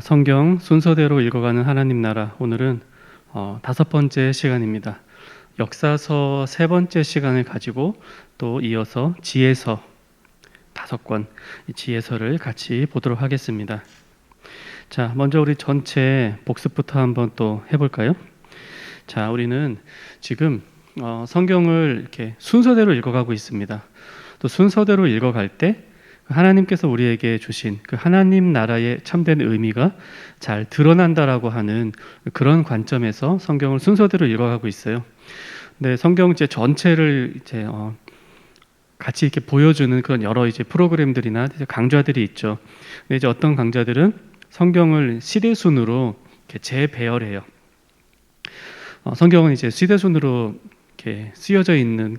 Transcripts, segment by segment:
성경 순서대로 읽어가는 하나님 나라, 오늘은 5번째 시간입니다. 역사서 3번째 시간을 가지고 또 이어서 지혜서 5권, 지혜서를 같이 보도록 하겠습니다. 자, 먼저 우리 전체 복습부터 한번 또 해볼까요? 자, 우리는 지금 성경을 이렇게 순서대로 읽어가고 있습니다. 또 순서대로 읽어갈 때 하나님께서 우리에게 주신 그 하나님 나라의 참된 의미가 잘 드러난다라고 하는 그런 관점에서 성경을 순서대로 읽어가고 있어요. 근데 성경 전체를 같이 이렇게 보여주는 그런 여러 프로그램들이나 강좌들이 있죠. 근데 어떤 강좌들은 성경을 시대순으로 이렇게 재배열해요. 성경은 시대순으로 이렇게 쓰여져 있는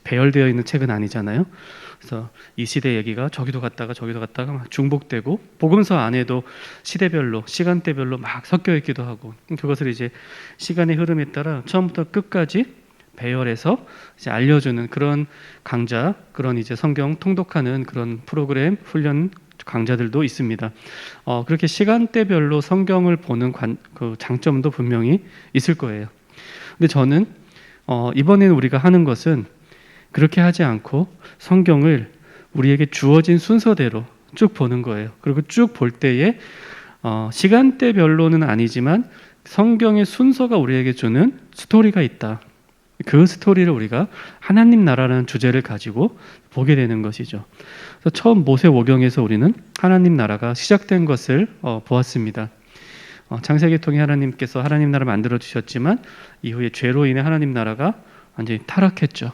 배열되어 있는 책은 아니잖아요. 그래서 이 시대 얘기가 저기도 갔다가 막 중복되고, 복음서 안에도 시대별로 시간대별로 막 섞여 있기도 하고, 그것을 시간의 흐름에 따라 처음부터 끝까지 배열해서 알려주는 그런 강좌, 그런 성경 통독하는 그런 프로그램 훈련 강좌들도 있습니다. 그렇게 시간대별로 성경을 보는 그 장점도 분명히 있을 거예요. 근데 저는 이번에는 우리가 하는 것은 그렇게 하지 않고 성경을 우리에게 주어진 순서대로 쭉 보는 거예요. 그리고 쭉 볼 때에 시간대별로는 아니지만 성경의 순서가 우리에게 주는 스토리가 있다. 그 스토리를 우리가 하나님 나라라는 주제를 가지고 보게 되는 것이죠. 그래서 처음 모세오경에서 우리는 하나님 나라가 시작된 것을 보았습니다. 창세기 통해 하나님께서 하나님 나라를 만들어 주셨지만 이후에 죄로 인해 하나님 나라가 완전히 타락했죠.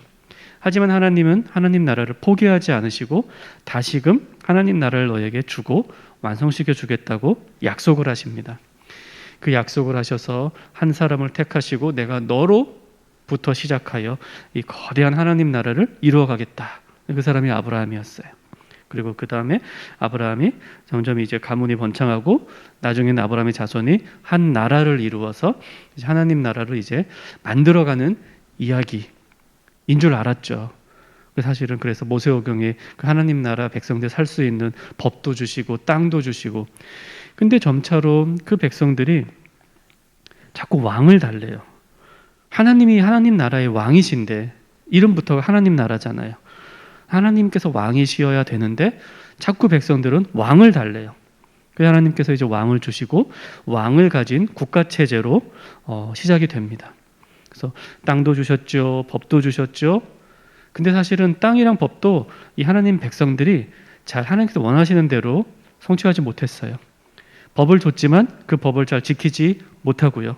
하지만 하나님은 하나님 나라를 포기하지 않으시고 다시금 하나님 나라를 너에게 주고 완성시켜 주겠다고 약속을 하십니다. 그 약속을 하셔서 한 사람을 택하시고 내가 너로부터 시작하여 이 거대한 하나님 나라를 이루어 가겠다. 그 사람이 아브라함이었어요. 그리고 그 다음에 아브라함이 점점 가문이 번창하고 나중에는 아브라함의 자손이 한 나라를 이루어서 하나님 나라를 만들어가는 이야기인 줄 알았죠. 사실은 그래서 모세오경에 그 하나님 나라 백성들 살 수 있는 법도 주시고 땅도 주시고, 근데 점차로 그 백성들이 자꾸 왕을 달래요. 하나님이 하나님 나라의 왕이신데, 이름부터가 하나님 나라잖아요. 하나님께서 왕이시어야 되는데 자꾸 백성들은 왕을 달래요. 그래서 하나님께서 왕을 주시고 왕을 가진 국가 체제로 시작이 됩니다. 그래서 땅도 주셨죠, 법도 주셨죠. 근데 사실은 땅이랑 법도 이 하나님 백성들이 잘 하나님께서 원하시는 대로 성취하지 못했어요. 법을 줬지만 그 법을 잘 지키지 못하고요.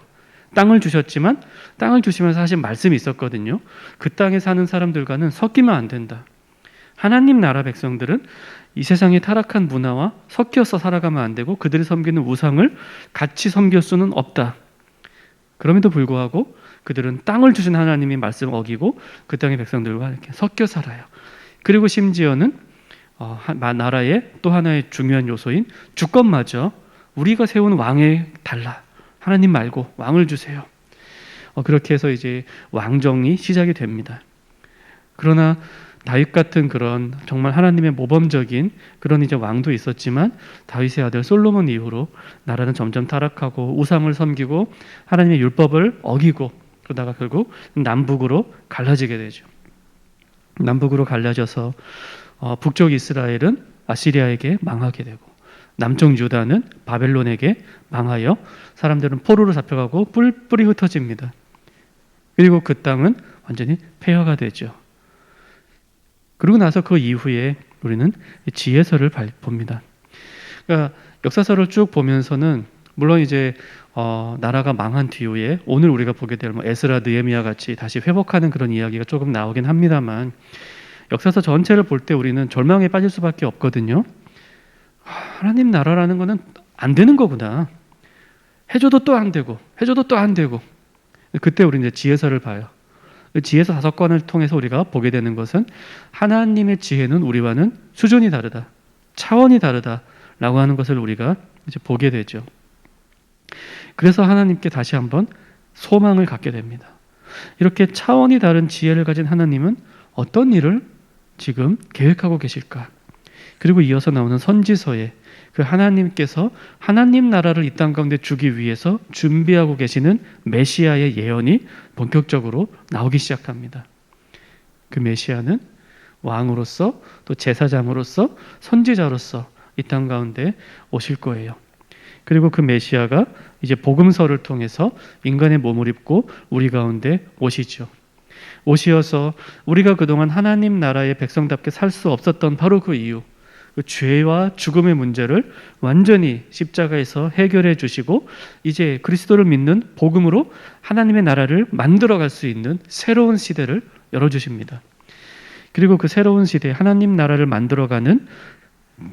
땅을 주셨지만 땅을 주시면서 사실 말씀이 있었거든요. 그 땅에 사는 사람들과는 섞이면 안 된다. 하나님 나라 백성들은 이 세상의 타락한 문화와 섞여서 살아가면 안 되고 그들이 섬기는 우상을 같이 섬길 수는 없다. 그럼에도 불구하고 그들은 땅을 주신 하나님의 말씀을 어기고 그 땅의 백성들과 이렇게 섞여 살아요. 그리고 심지어는 나라의 또 하나의 중요한 요소인 주권마저 우리가 세운 왕에 달라. 하나님 말고 왕을 주세요. 그렇게 해서 왕정이 시작이 됩니다. 그러나 다윗 같은 그런 정말 하나님의 모범적인 그런 왕도 있었지만 다윗의 아들 솔로몬 이후로 나라는 점점 타락하고 우상을 섬기고 하나님의 율법을 어기고 그러다가 결국 남북으로 갈라지게 되죠. 남북으로 갈라져서 북쪽 이스라엘은 아시리아에게 망하게 되고 남쪽 유다는 바벨론에게 망하여 사람들은 포로로 잡혀가고 뿔뿔이 흩어집니다. 그리고 그 땅은 완전히 폐허가 되죠. 그러고 나서 그 이후에 우리는 지혜서를 봅니다. 그러니까 역사서를 쭉 보면서는 물론 나라가 망한 뒤에 오늘 우리가 보게 될 에스라, 느헤미야 같이 다시 회복하는 그런 이야기가 조금 나오긴 합니다만, 역사서 전체를 볼 때 우리는 절망에 빠질 수밖에 없거든요. 하나님 나라라는 거는 안 되는 거구나. 해줘도 또 안 되고 해줘도 또 안 되고. 그때 우리 지혜서를 봐요. 지혜서 5권을 통해서 우리가 보게 되는 것은 하나님의 지혜는 우리와는 수준이 다르다, 차원이 다르다라고 하는 것을 우리가 보게 되죠. 그래서 하나님께 다시 한번 소망을 갖게 됩니다. 이렇게 차원이 다른 지혜를 가진 하나님은 어떤 일을 지금 계획하고 계실까? 그리고 이어서 나오는 선지서에 그 하나님께서 하나님 나라를 이 땅 가운데 주기 위해서 준비하고 계시는 메시아의 예언이 본격적으로 나오기 시작합니다. 그 메시아는 왕으로서 또 제사장으로서 선지자로서 이 땅 가운데 오실 거예요. 그리고 그 메시아가 이제 복음서를 통해서 인간의 몸을 입고 우리 가운데 오시죠. 오시어서 우리가 그동안 하나님 나라의 백성답게 살 수 없었던 바로 그 이유, 그 죄와 죽음의 문제를 완전히 십자가에서 해결해 주시고 이제 그리스도를 믿는 복음으로 하나님의 나라를 만들어갈 수 있는 새로운 시대를 열어주십니다. 그리고 그 새로운 시대 하나님 나라를 만들어가는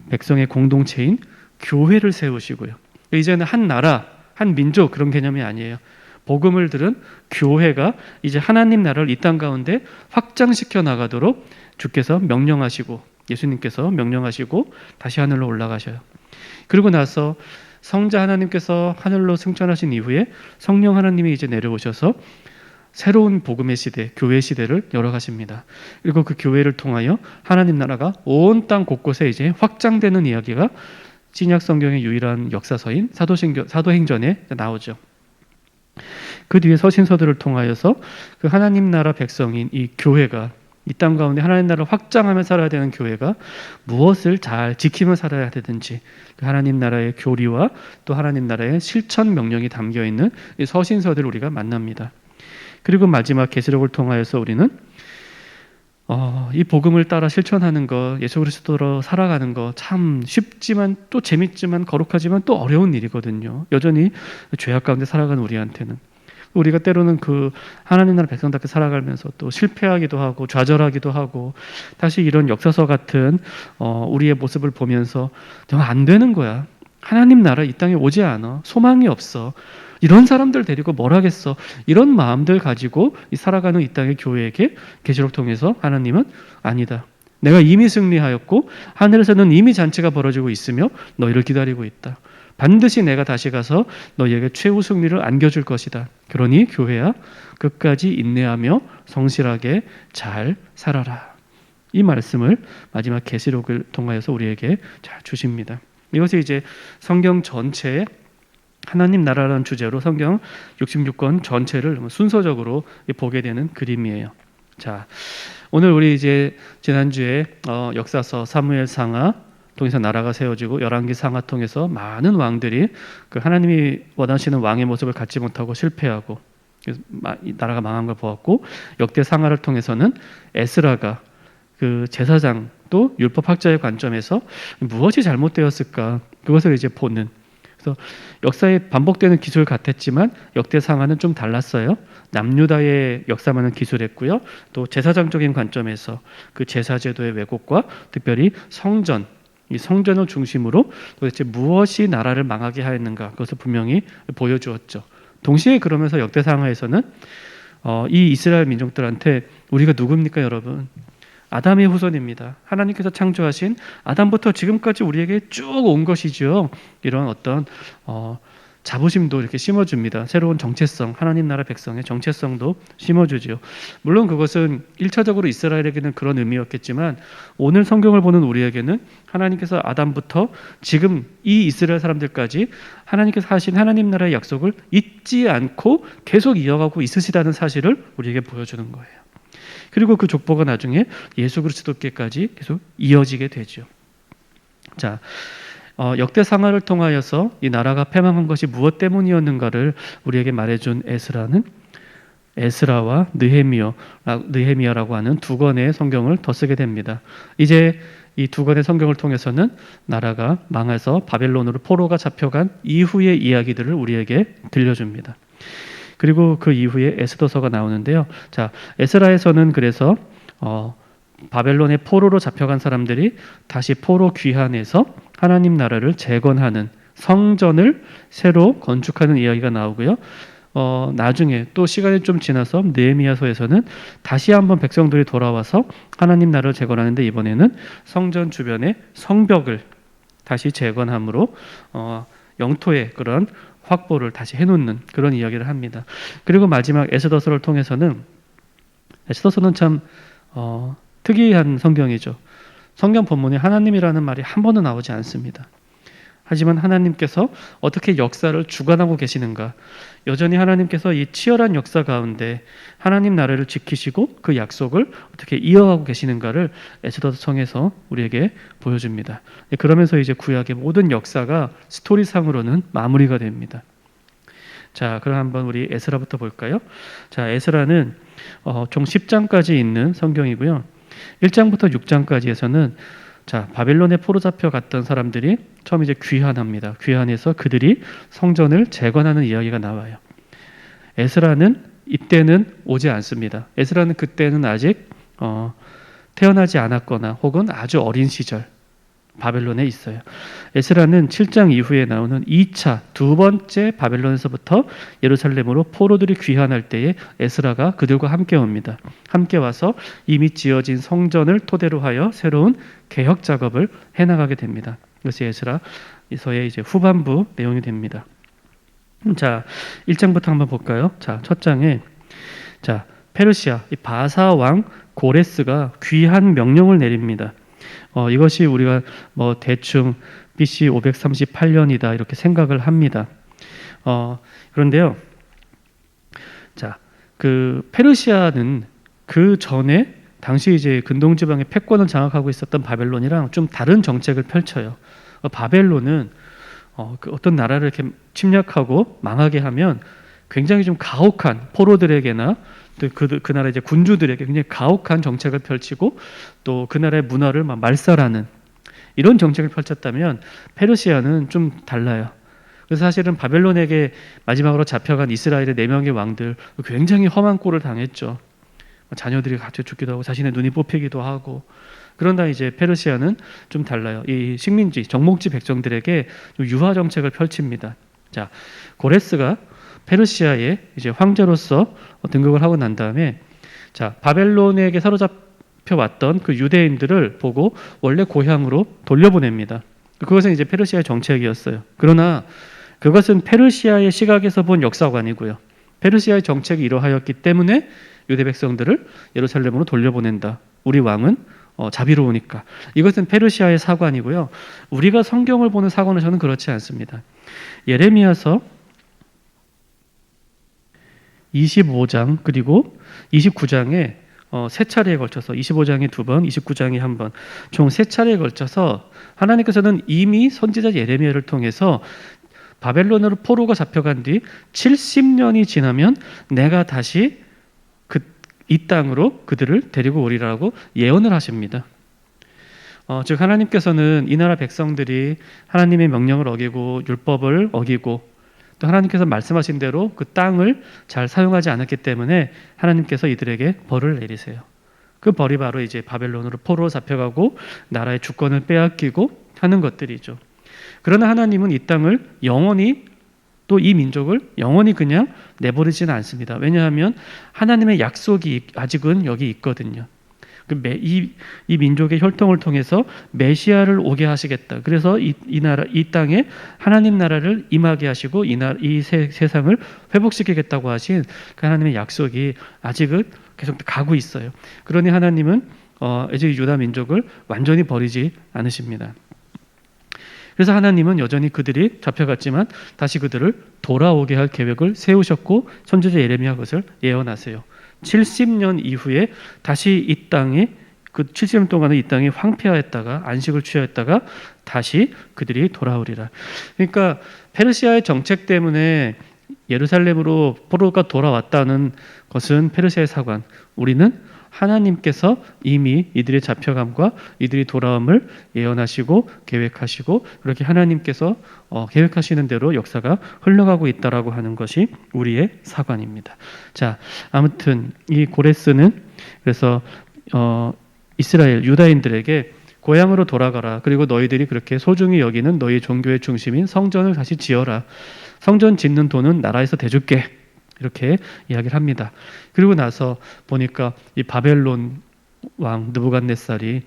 백성의 공동체인 교회를 세우시고요. 이제는 한 나라, 한 민족 그런 개념이 아니에요. 복음을 들은 교회가 이제 하나님 나라를 이 땅 가운데 확장시켜 나가도록 주께서 명령하시고 예수님께서 명령하시고 다시 하늘로 올라가셔요. 그리고 나서 성자 하나님께서 하늘로 승천하신 이후에 성령 하나님이 이제 내려오셔서 새로운 복음의 시대, 교회 시대를 열어가십니다. 그리고 그 교회를 통하여 하나님 나라가 온 땅 곳곳에 이제 확장되는 이야기가 신약 성경의 유일한 역사서인 사도행전에 나오죠. 그 뒤에 서신서들을 통하여서 그 하나님 나라 백성인 이 교회가 이 땅 가운데 하나님 나라를 확장하며 살아야 되는 교회가 무엇을 잘 지키며 살아야 되든지 그 하나님 나라의 교리와 또 하나님 나라의 실천 명령이 담겨 있는 이 서신서들을 우리가 만납니다. 그리고 마지막 계시록을 통하여서 우리는 이 복음을 따라 실천하는 것, 예수 그리스도로 살아가는 것 참 쉽지만 또 재밌지만 거룩하지만 또 어려운 일이거든요. 여전히 죄악 가운데 살아가는 우리한테는 우리가 때로는 그 하나님 나라 백성답게 살아가면서 또 실패하기도 하고 좌절하기도 하고 다시 이런 역사서 같은 우리의 모습을 보면서 정말 안 되는 거야. 하나님 나라 이 땅에 오지 않아. 소망이 없어. 이런 사람들 데리고 뭘 하겠어. 이런 마음들 가지고 살아가는 이 땅의 교회에게 계시록 통해서 하나님은 아니다. 내가 이미 승리하였고 하늘에서는 이미 잔치가 벌어지고 있으며 너희를 기다리고 있다. 반드시 내가 다시 가서 너희에게 최후 승리를 안겨줄 것이다. 그러니 교회야 끝까지 인내하며 성실하게 잘 살아라. 이 말씀을 마지막 계시록을 통하여서 우리에게 잘 주십니다. 이것이 이제 성경 전체에 하나님 나라라는 주제로 성경 66권 전체를 순서적으로 보게 되는 그림이에요. 자, 오늘 우리 이제 지난주에 역사서 사무엘상하 통해서 나라가 세워지고 열왕기 상하 통해서 많은 왕들이 그 하나님이 원하시는 왕의 모습을 갖지 못하고 실패하고 나라가 망한 걸 보았고 역대 상하를 통해서는 에스라가 그 제사장 또 율법학자의 관점에서 무엇이 잘못되었을까 그것을 이제 보는 그래서 역사에 반복되는 기술 같았지만 역대 상하는 좀 달랐어요. 남유다의 역사만은 기술했고요. 또 제사장적인 관점에서 그 제사제도의 왜곡과 특별히 성전 이 성전을 중심으로 도대체 무엇이 나라를 망하게 하였는가 그것을 분명히 보여주었죠. 동시에 그러면서 역대상하에서는 이 이스라엘 민족들한테 우리가 누굽니까 여러분? 아담의 후손입니다. 하나님께서 창조하신 아담부터 지금까지 우리에게 쭉 온 것이죠. 이런 어떤 자부심도 이렇게 심어줍니다. 새로운 정체성, 하나님 나라 백성의 정체성도 심어주죠. 물론 그것은 1차적으로 이스라엘에게는 그런 의미였겠지만 오늘 성경을 보는 우리에게는 하나님께서 아담부터 지금 이 이스라엘 사람들까지 하나님께서 하신 하나님 나라의 약속을 잊지 않고 계속 이어가고 있으시다는 사실을 우리에게 보여주는 거예요. 그리고 그 족보가 나중에 예수 그리스도께까지 계속 이어지게 되죠. 자, 역대 상하를 통하여서 이 나라가 패망한 것이 무엇 때문이었는가를 우리에게 말해준 에스라는 에스라와 느헤미야라고 하는 두 권의 성경을 더 쓰게 됩니다. 이제 이 두 권의 성경을 통해서는 나라가 망해서 바벨론으로 포로가 잡혀간 이후의 이야기들을 우리에게 들려줍니다. 그리고 그 이후에 에스더서가 나오는데요. 자, 에스라에서는 그래서 바벨론의 포로로 잡혀간 사람들이 다시 포로 귀환해서 하나님 나라를 재건하는 성전을 새로 건축하는 이야기가 나오고요. 나중에 또 시간이 좀 지나서 느헤미야서에서는 다시 한번 백성들이 돌아와서 하나님 나라를 재건하는데 이번에는 성전 주변의 성벽을 다시 재건함으로 영토의 그런 확보를 다시 해놓는 그런 이야기를 합니다. 그리고 마지막 에스더서를 통해서는 에스더서는 참 특이한 성경이죠. 성경 본문에 하나님이라는 말이 한 번도 나오지 않습니다. 하지만 하나님께서 어떻게 역사를 주관하고 계시는가? 여전히 하나님께서 이 치열한 역사 가운데 하나님 나라를 지키시고 그 약속을 어떻게 이어가고 계시는가를 에스더서 통해서 우리에게 보여줍니다. 그러면서 이제 구약의 모든 역사가 스토리상으로는 마무리가 됩니다. 자, 그럼 한번 우리 에스라부터 볼까요? 자, 에스라는 총 10장까지 있는 성경이고요. 1장부터 6장까지에서는 자, 바벨론에 포로 잡혀갔던 사람들이 처음 이제 귀환합니다. 귀환해서 그들이 성전을 재건하는 이야기가 나와요. 에스라는 이때는 오지 않습니다. 에스라는 그때는 아직 태어나지 않았거나 혹은 아주 어린 시절 바벨론에 있어요. 에스라는 7장 이후에 나오는 2차 두 번째 바벨론에서부터 예루살렘으로 포로들이 귀환할 때에 에스라가 그들과 함께 옵니다. 함께 와서 이미 지어진 성전을 토대로 하여 새로운 개혁 작업을 해나가게 됩니다. 이것이 에스라서의 이제 후반부 내용이 됩니다. 자, 1장부터 한번 볼까요? 자, 첫 장에 자, 페르시아 이 바사 왕 고레스가 귀환 명령을 내립니다. 이것이 우리가 뭐 대충 BC 538년이다 이렇게 생각을 합니다. 그런데요, 자, 그 페르시아는 그 전에 당시 이제 근동 지방의 패권을 장악하고 있었던 바벨론이랑 좀 다른 정책을 펼쳐요. 바벨론은 그 어떤 나라를 이렇게 침략하고 망하게 하면 굉장히 좀 가혹한 포로들에게나 그 나라 이제 군주들에게 굉장히 가혹한 정책을 펼치고 또 그 나라의 문화를 막 말살하는 이런 정책을 펼쳤다면 페르시아는 좀 달라요. 그래서 사실은 바벨론에게 마지막으로 잡혀간 이스라엘의 4명의 왕들 굉장히 험한 꼴을 당했죠. 자녀들이 갇혀 죽기도 하고 자신의 눈이 뽑히기도 하고. 그러나 이제 페르시아는 좀 달라요. 이 식민지, 정복지 백성들에게 유화 정책을 펼칩니다. 자, 고레스가 페르시아의 이제 황제로서 등극을 하고 난 다음에 자, 바벨론에게 사로잡혀 왔던 그 유대인들을 보고 원래 고향으로 돌려보냅니다. 그것은 이제 페르시아의 정책이었어요. 그러나 그것은 페르시아의 시각에서 본 역사관이고요. 페르시아의 정책이 이러하였기 때문에 유대 백성들을 예루살렘으로 돌려보낸다. 우리 왕은 자비로우니까. 이것은 페르시아의 사관이고요. 우리가 성경을 보는 사관은 저는 그렇지 않습니다. 예레미야서 25장 그리고 29장에 세 차례에 걸쳐서 25장에 2번, 29장에 한 번, 총 3차례에 걸쳐서 하나님께서는 이미 선지자 예레미야를 통해서 바벨론으로 포로가 잡혀간 뒤 70년이 지나면 내가 다시 이 땅으로 그들을 데리고 오리라고 예언을 하십니다. 즉 하나님께서는 이 나라 백성들이 하나님의 명령을 어기고 율법을 어기고 또 하나님께서 말씀하신 대로 그 땅을 잘 사용하지 않았기 때문에 하나님께서 이들에게 벌을 내리세요. 그 벌이 바로 이제 바벨론으로 포로로 잡혀가고 나라의 주권을 빼앗기고 하는 것들이죠. 그러나 하나님은 이 땅을 영원히 또 이 민족을 영원히 그냥 내버리지는 않습니다. 왜냐하면 하나님의 약속이 아직은 여기 있거든요. 이 민족의 혈통을 통해서 메시아를 오게 하시겠다. 그래서 이 땅에 하나님 나라를 임하게 하시고 이 세상을 회복시키겠다고 하신 그 하나님의 약속이 아직은 계속 가고 있어요. 그러니 하나님은 이제 유다 민족을 완전히 버리지 않으십니다. 그래서 하나님은 여전히 그들이 잡혀갔지만 다시 그들을 돌아오게 할 계획을 세우셨고 선지자 예레미야 그것을 예언하세요. 70년 이후에 다시 이 땅에 그 70년 동안은 이 땅이 황폐하였다가 안식을 취하였다가 다시 그들이 돌아오리라. 그러니까 페르시아의 정책 때문에 예루살렘으로 포로가 돌아왔다는 것은 페르시아의 사관. 우리는 하나님께서 이미 이들의 잡혀감과 이들이 돌아옴을 예언하시고 계획하시고 그렇게 하나님께서 계획하시는 대로 역사가 흘러가고 있다라고 하는 것이 우리의 사관입니다. 자, 아무튼 이 고레스는 그래서 이스라엘 유다인들에게 고향으로 돌아가라. 그리고 너희들이 그렇게 소중히 여기는 너희 종교의 중심인 성전을 다시 지어라. 성전 짓는 돈은 나라에서 대줄게. 이렇게 이야기를 합니다. 그리고 나서 보니까 이 바벨론 왕 느부갓네살이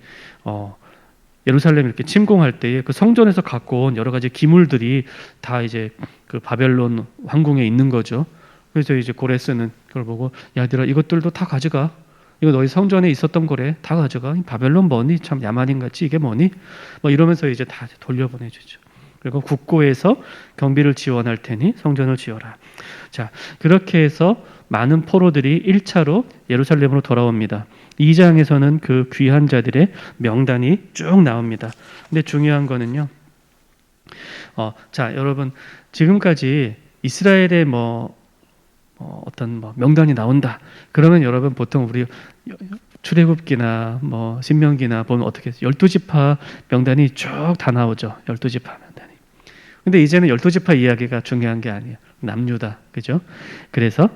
예루살렘 이렇게 침공할 때에 그 성전에서 갖고 온 여러 가지 기물들이 다 이제 그 바벨론 왕궁에 있는 거죠. 그래서 이제 고레스는 그걸 보고 야, 얘들아 이것들도 다 가져가. 이거 너희 성전에 있었던 거래. 다 가져가. 바벨론 뭐니? 참 야만인 같이 이게 뭐니? 뭐 이러면서 이제 다 돌려보내주죠. 그리고 국고에서 경비를 지원할 테니 성전을 지어라. 자, 그렇게 해서 많은 포로들이 1차로 예루살렘으로 돌아옵니다. 2장에서는 그 귀한 자들의 명단이 쭉 나옵니다. 근데 중요한 거는요. 자, 여러분 지금까지 이스라엘의 어떤 명단이 나온다. 그러면 여러분 보통 우리 출애굽기나 신명기나 보면 어떻게 12지파 명단이 쭉 다 나오죠. 12지파 명단이. 근데 이제는 12지파 이야기가 중요한 게 아니에요. 남유다. 그죠? 그래서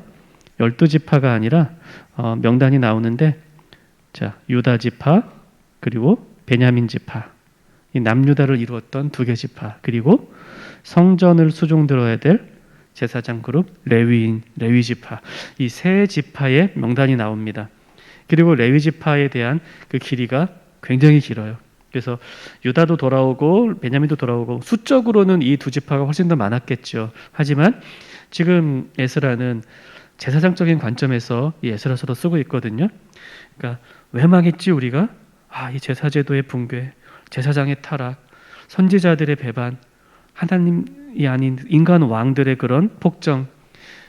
12지파가 아니라 명단이 나오는데 자, 유다 지파 그리고 베냐민 지파. 이 남유다를 이루었던 2개 지파. 그리고 성전을 수종 들어야 될 제사장 그룹 레위 지파. 이 3지파의 명단이 나옵니다. 그리고 레위 지파에 대한 그 길이가 굉장히 길어요. 그래서 유다도 돌아오고 베냐민도 돌아오고 수적으로는 이 2지파가 훨씬 더 많았겠죠. 하지만 지금 에스라는 제사장적인 관점에서 이 에스라서도 쓰고 있거든요. 그러니까 왜 망했지 우리가? 이 제사제도의 붕괴, 제사장의 타락, 선지자들의 배반, 하나님이 아닌 인간 왕들의 그런 폭정.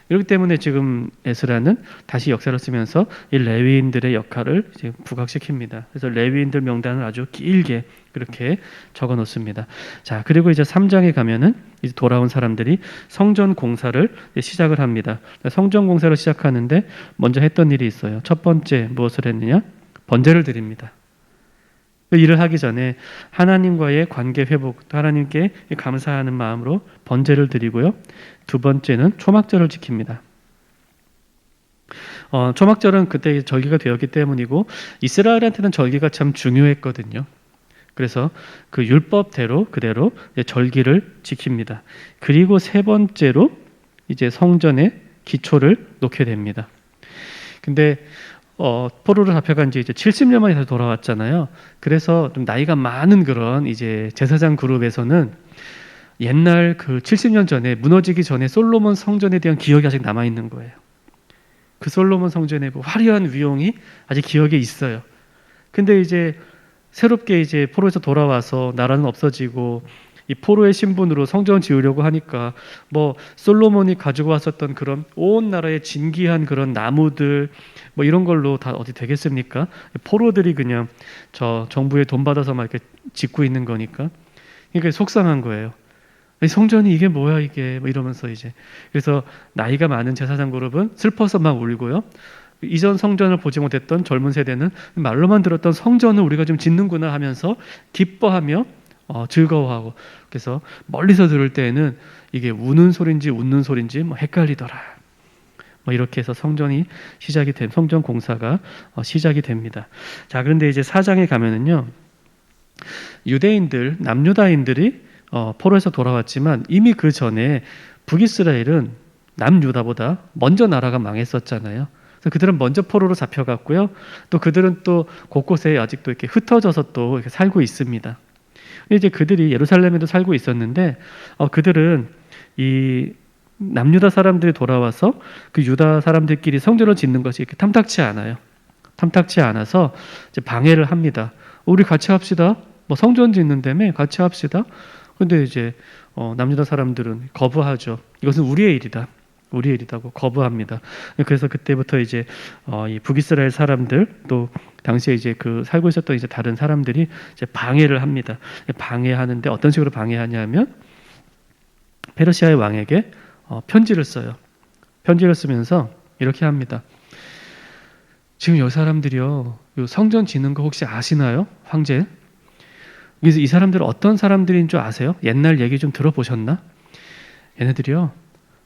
이렇기 때문에 지금 에스라는 다시 역사를 쓰면서 이 레위인들의 역할을 이제 부각시킵니다. 그래서 레위인들 명단을 아주 길게 그렇게 적어 놓습니다. 자, 그리고 이제 3장에 가면은 이제 돌아온 사람들이 성전 공사를 시작을 합니다. 성전 공사를 시작하는데 먼저 했던 일이 있어요. 첫 번째 무엇을 했느냐? 번제를 드립니다. 그 일을 하기 전에 하나님과의 관계 회복, 하나님께 감사하는 마음으로 번제를 드리고요. 2번째는 초막절을 지킵니다. 초막절은 그때 절기가 되었기 때문이고 이스라엘한테는 절기가 참 중요했거든요. 그래서 그 율법대로 그대로 절기를 지킵니다. 그리고 3번째로 이제 성전의 기초를 놓게 됩니다. 근데 포로로 잡혀간 지 이제 70년 만에 다시 돌아왔잖아요. 그래서 좀 나이가 많은 그런 이제 제사장 그룹에서는 옛날 그 70년 전에 무너지기 전에 솔로몬 성전에 대한 기억이 아직 남아 있는 거예요. 그 솔로몬 성전의 그 화려한 위용이 아직 기억에 있어요. 근데 이제 새롭게 이제 포로에서 돌아와서 나라는 없어지고 이 포로의 신분으로 성전 지으려고 하니까 솔로몬이 가지고 왔었던 그런 온 나라의 진귀한 그런 나무들 이런 걸로 다 어디 되겠습니까? 포로들이 그냥 저 정부에 돈 받아서 막 이렇게 짓고 있는 거니까. 그러니까 속상한 거예요. 성전이 이게 뭐야 이게 이러면서 이제 그래서 나이가 많은 제사장 그룹은 슬퍼서 막 울고요. 이전 성전을 보지 못했던 젊은 세대는 말로만 들었던 성전을 우리가 좀 짓는구나 하면서 기뻐하며 즐거워하고 그래서 멀리서 들을 때에는 이게 우는 소리인지 웃는 소리인지 헷갈리더라. 이렇게 해서 성전 공사가 시작이 됩니다. 자, 그런데 이제 4장에 가면은요, 유대인들, 남유다인들이 포로에서 돌아왔지만 이미 그 전에 북이스라엘은 남유다보다 먼저 나라가 망했었잖아요. 그래서 그들은 먼저 포로로 잡혀갔고요. 또 그들은 또 곳곳에 아직도 이렇게 흩어져서 또 이렇게 살고 있습니다. 이제 그들이 예루살렘에도 살고 있었는데 그들은 이 남유다 사람들이 돌아와서 그 유다 사람들끼리 성전을 짓는 것이 이렇게 탐탁치 않아요. 탐탁치 않아서 이제 방해를 합니다. 우리 같이 합시다. 성전 짓는다며 같이 합시다. 근데 이제 남유다 사람들은 거부하죠. 이것은 우리의 일이다. 우리의 일이다고 거부합니다. 그래서 그때부터 이제 이 북이스라엘 사람들 또 당시에 이제 그 살고 있었던 이제 다른 사람들이 이제 방해를 합니다. 방해하는데 어떤 식으로 방해하냐면 페르시아의 왕에게 편지를 써요. 편지를 쓰면서 이렇게 합니다. 지금 이 사람들이요, 요 성전 짓는 거 혹시 아시나요, 황제? 그래서 이 사람들은 어떤 사람들인 줄 아세요? 옛날 얘기 좀 들어보셨나? 얘네들이요,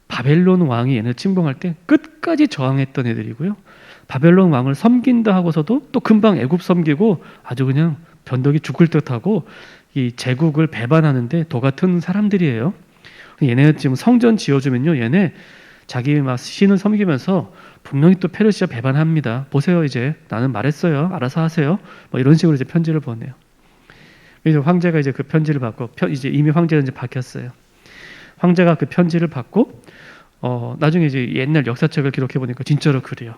바벨론 왕이 얘네 침공할 때 끝까지 저항했던 애들이고요. 바벨론 왕을 섬긴다 하고서도 또 금방 애굽 섬기고 아주 그냥 변덕이 죽을 듯하고 이 제국을 배반하는데 도 같은 사람들이에요. 얘네 지금 성전 지어주면요, 얘네 자기 막 신을 섬기면서 분명히 또 페르시아 배반합니다. 보세요, 이제 나는 말했어요. 알아서 하세요. 이런 식으로 이제 편지를 보내요. 이제 황제가 이제 그 편지를 받고 이제 이미 황제는 이제 바뀌었어요. 황제가 그 편지를 받고 나중에 이제 옛날 역사책을 기록해 보니까 진짜로 그래요.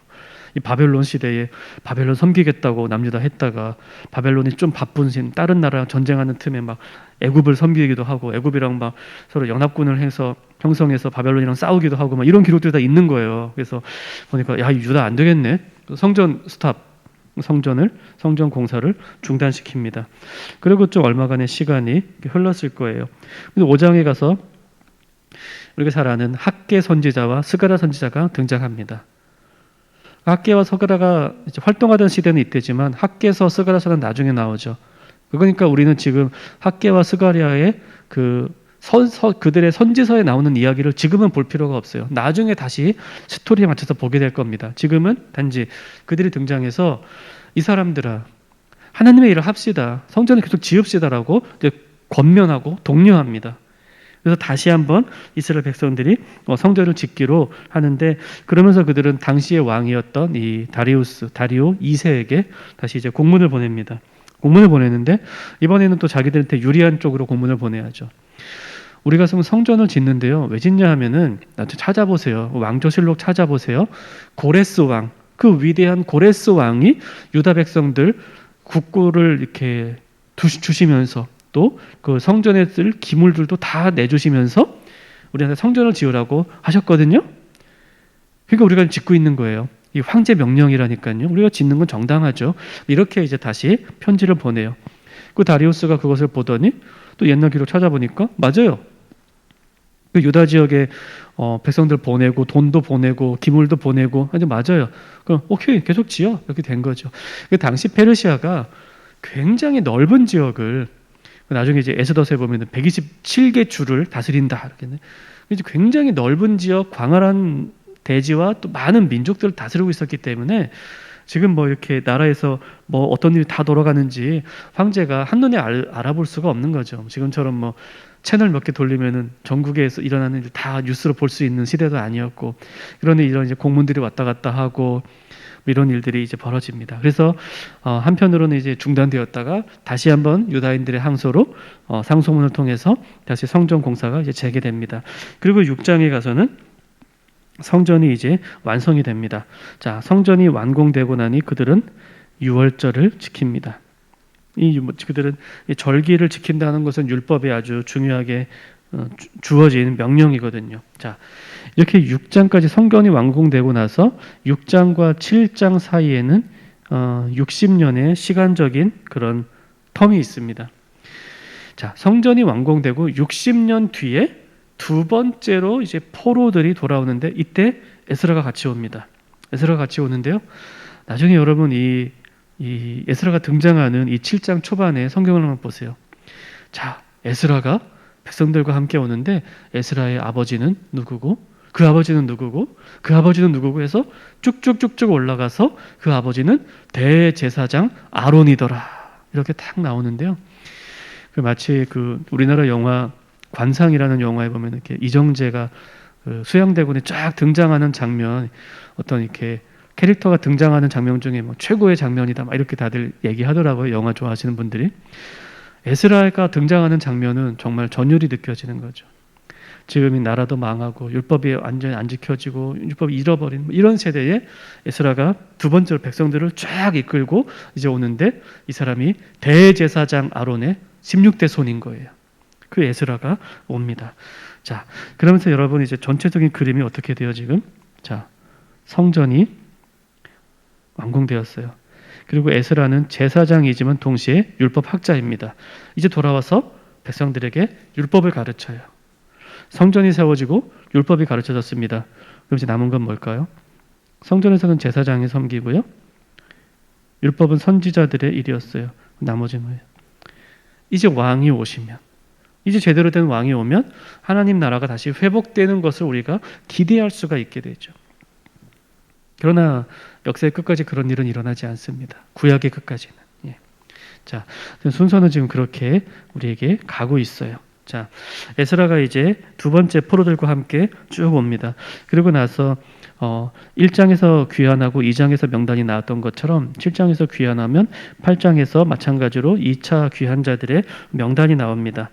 이 바벨론 시대에 바벨론 섬기겠다고 남유다 했다가 바벨론이 좀 바쁜 다른 나라랑 전쟁하는 틈에 막 애굽을 섬기기도 하고 애굽이랑 막 서로 연합군을 해서 형성해서 바벨론이랑 싸우기도 하고 막 이런 기록들이 다 있는 거예요. 그래서 보니까 야, 유다 안 되겠네. 성전 스탑. 성전 공사를 중단시킵니다. 그리고 좀 얼마간의 시간이 흘렀을 거예요. 근데 5장에 가서 우리가 잘 아는 학계 선지자와 스가랴 선지자가 등장합니다. 학계와 스가랴가 활동하던 시대는 이때지만 학계서 스가랴서는 나중에 나오죠. 그러니까 우리는 지금 학계와 스가랴의 그들의 선지서에 나오는 이야기를 지금은 볼 필요가 없어요. 나중에 다시 스토리에 맞춰서 보게 될 겁니다. 지금은 단지 그들이 등장해서 이 사람들아 하나님의 일을 합시다. 성전을 계속 지읍시다라고 권면하고 독려합니다. 그래서 다시 한번 이스라엘 백성들이 성전을 짓기로 하는데 그러면서 그들은 당시의 왕이었던 이 다리오 2세에게 다시 이제 공문을 보냅니다. 공문을 보내는데 이번에는 또 자기들한테 유리한 쪽으로 공문을 보내야죠. 우리가 성전을 짓는데요. 왜 짓냐 하면은 찾아보세요. 왕조실록 찾아보세요. 고레스 왕, 그 위대한 고레스 왕이 유다 백성들 국고를 이렇게 주시면서 또 그 성전에 쓸 기물들도 다 내주시면서 우리한테 성전을 지으라고 하셨거든요. 그러니까 우리가 짓고 있는 거예요. 이 황제 명령이라니까요. 우리가 짓는 건 정당하죠. 이렇게 이제 다시 편지를 보내요. 그 다리우스가 그것을 보더니 또 옛날 기록 찾아보니까 맞아요. 그 유다 지역에 백성들 보내고 돈도 보내고 기물도 보내고 아주 맞아요. 그럼 오케이 계속 지어 이렇게 된 거죠. 그 당시 페르시아가 굉장히 넓은 지역을 나중에 이제 에스더서에 보면 127개 주를 다스린다 이렇게 이제 굉장히 넓은 지역 광활한 대지와 또 많은 민족들을 다스리고 있었기 때문에 지금 뭐 이렇게 나라에서 뭐 어떤 일이 다 돌아가는지 황제가 한눈에 알아볼 수가 없는 거죠. 지금처럼 뭐 채널 몇 개 돌리면은 전국에서 일어나는 일 다 뉴스로 볼 수 있는 시대도 아니었고 그러니 이런 이제 공문들이 왔다 갔다 하고 이런 일들이 이제 벌어집니다. 그래서 한편으로는 이제 중단되었다가 다시 한번 유다인들의 항소로 상소문을 통해서 다시 성전 공사가 이제 재개됩니다. 그리고 6장에 가서는 성전이 이제 완성이 됩니다. 자, 성전이 완공되고 나니 그들은 유월절을 지킵니다. 그들은 이 절기를 지킨다는 것은 율법에 아주 중요하게 주어진 명령이거든요. 자, 이렇게 6장까지 성전이 완공되고 나서 6장과 7장 사이에는 60년의 시간적인 그런 텀이 있습니다. 자, 성전이 완공되고 60년 뒤에 두 번째로 이제 포로들이 돌아오는데 이때 에스라가 같이 옵니다. 에스라가 같이 오는데요. 나중에 여러분 이 에스라가 등장하는 이 7장 초반에 성경을 한번 보세요. 자, 에스라가 백성들과 함께 오는데 에스라의 아버지는 누구고 그 아버지는 누구고 그 아버지는 누구고 해서 쭉쭉쭉쭉 올라가서 그 아버지는 대제사장 아론이더라 이렇게 딱 나오는데요. 마치 그 우리나라 영화 관상이라는 영화에 보면 이렇게 이정재가 그 수양대군에 쫙 등장하는 장면 어떤 이렇게 캐릭터가 등장하는 장면 중에 뭐 최고의 장면이다 막 이렇게 다들 얘기하더라고요. 영화 좋아하시는 분들이. 에스라가 등장하는 장면은 정말 전율이 느껴지는 거죠. 지금 이 나라도 망하고 율법이 완전히 안 지켜지고 율법이 잃어버린 이런 세대에 에스라가 두 번째로 백성들을 쫙 이끌고 이제 오는데 이 사람이 대제사장 아론의 16대 손인 거예요. 그 에스라가 옵니다. 자, 그러면서 여러분 이제 전체적인 그림이 어떻게 돼요 지금? 자, 성전이 완공되었어요. 그리고 에스라는 제사장이지만 동시에 율법학자입니다. 이제 돌아와서 백성들에게 율법을 가르쳐요. 성전이 세워지고 율법이 가르쳐졌습니다. 그럼 이제 남은 건 뭘까요? 성전에서는 제사장이 섬기고요. 율법은 선지자들의 일이었어요. 나머지 뭐예요? 이제 왕이 오시면 이제 제대로 된 왕이 오면 하나님 나라가 다시 회복되는 것을 우리가 기대할 수가 있게 되죠. 그러나 역사의 끝까지 그런 일은 일어나지 않습니다. 구약의 끝까지는. 예. 자, 순서는 지금 그렇게 우리에게 가고 있어요. 자, 에스라가 이제 두 번째 포로들과 함께 쭉 옵니다. 그리고 나서 1장에서 귀환하고 2장에서 명단이 나왔던 것처럼 7장에서 귀환하면 8장에서 마찬가지로 2차 귀환자들의 명단이 나옵니다.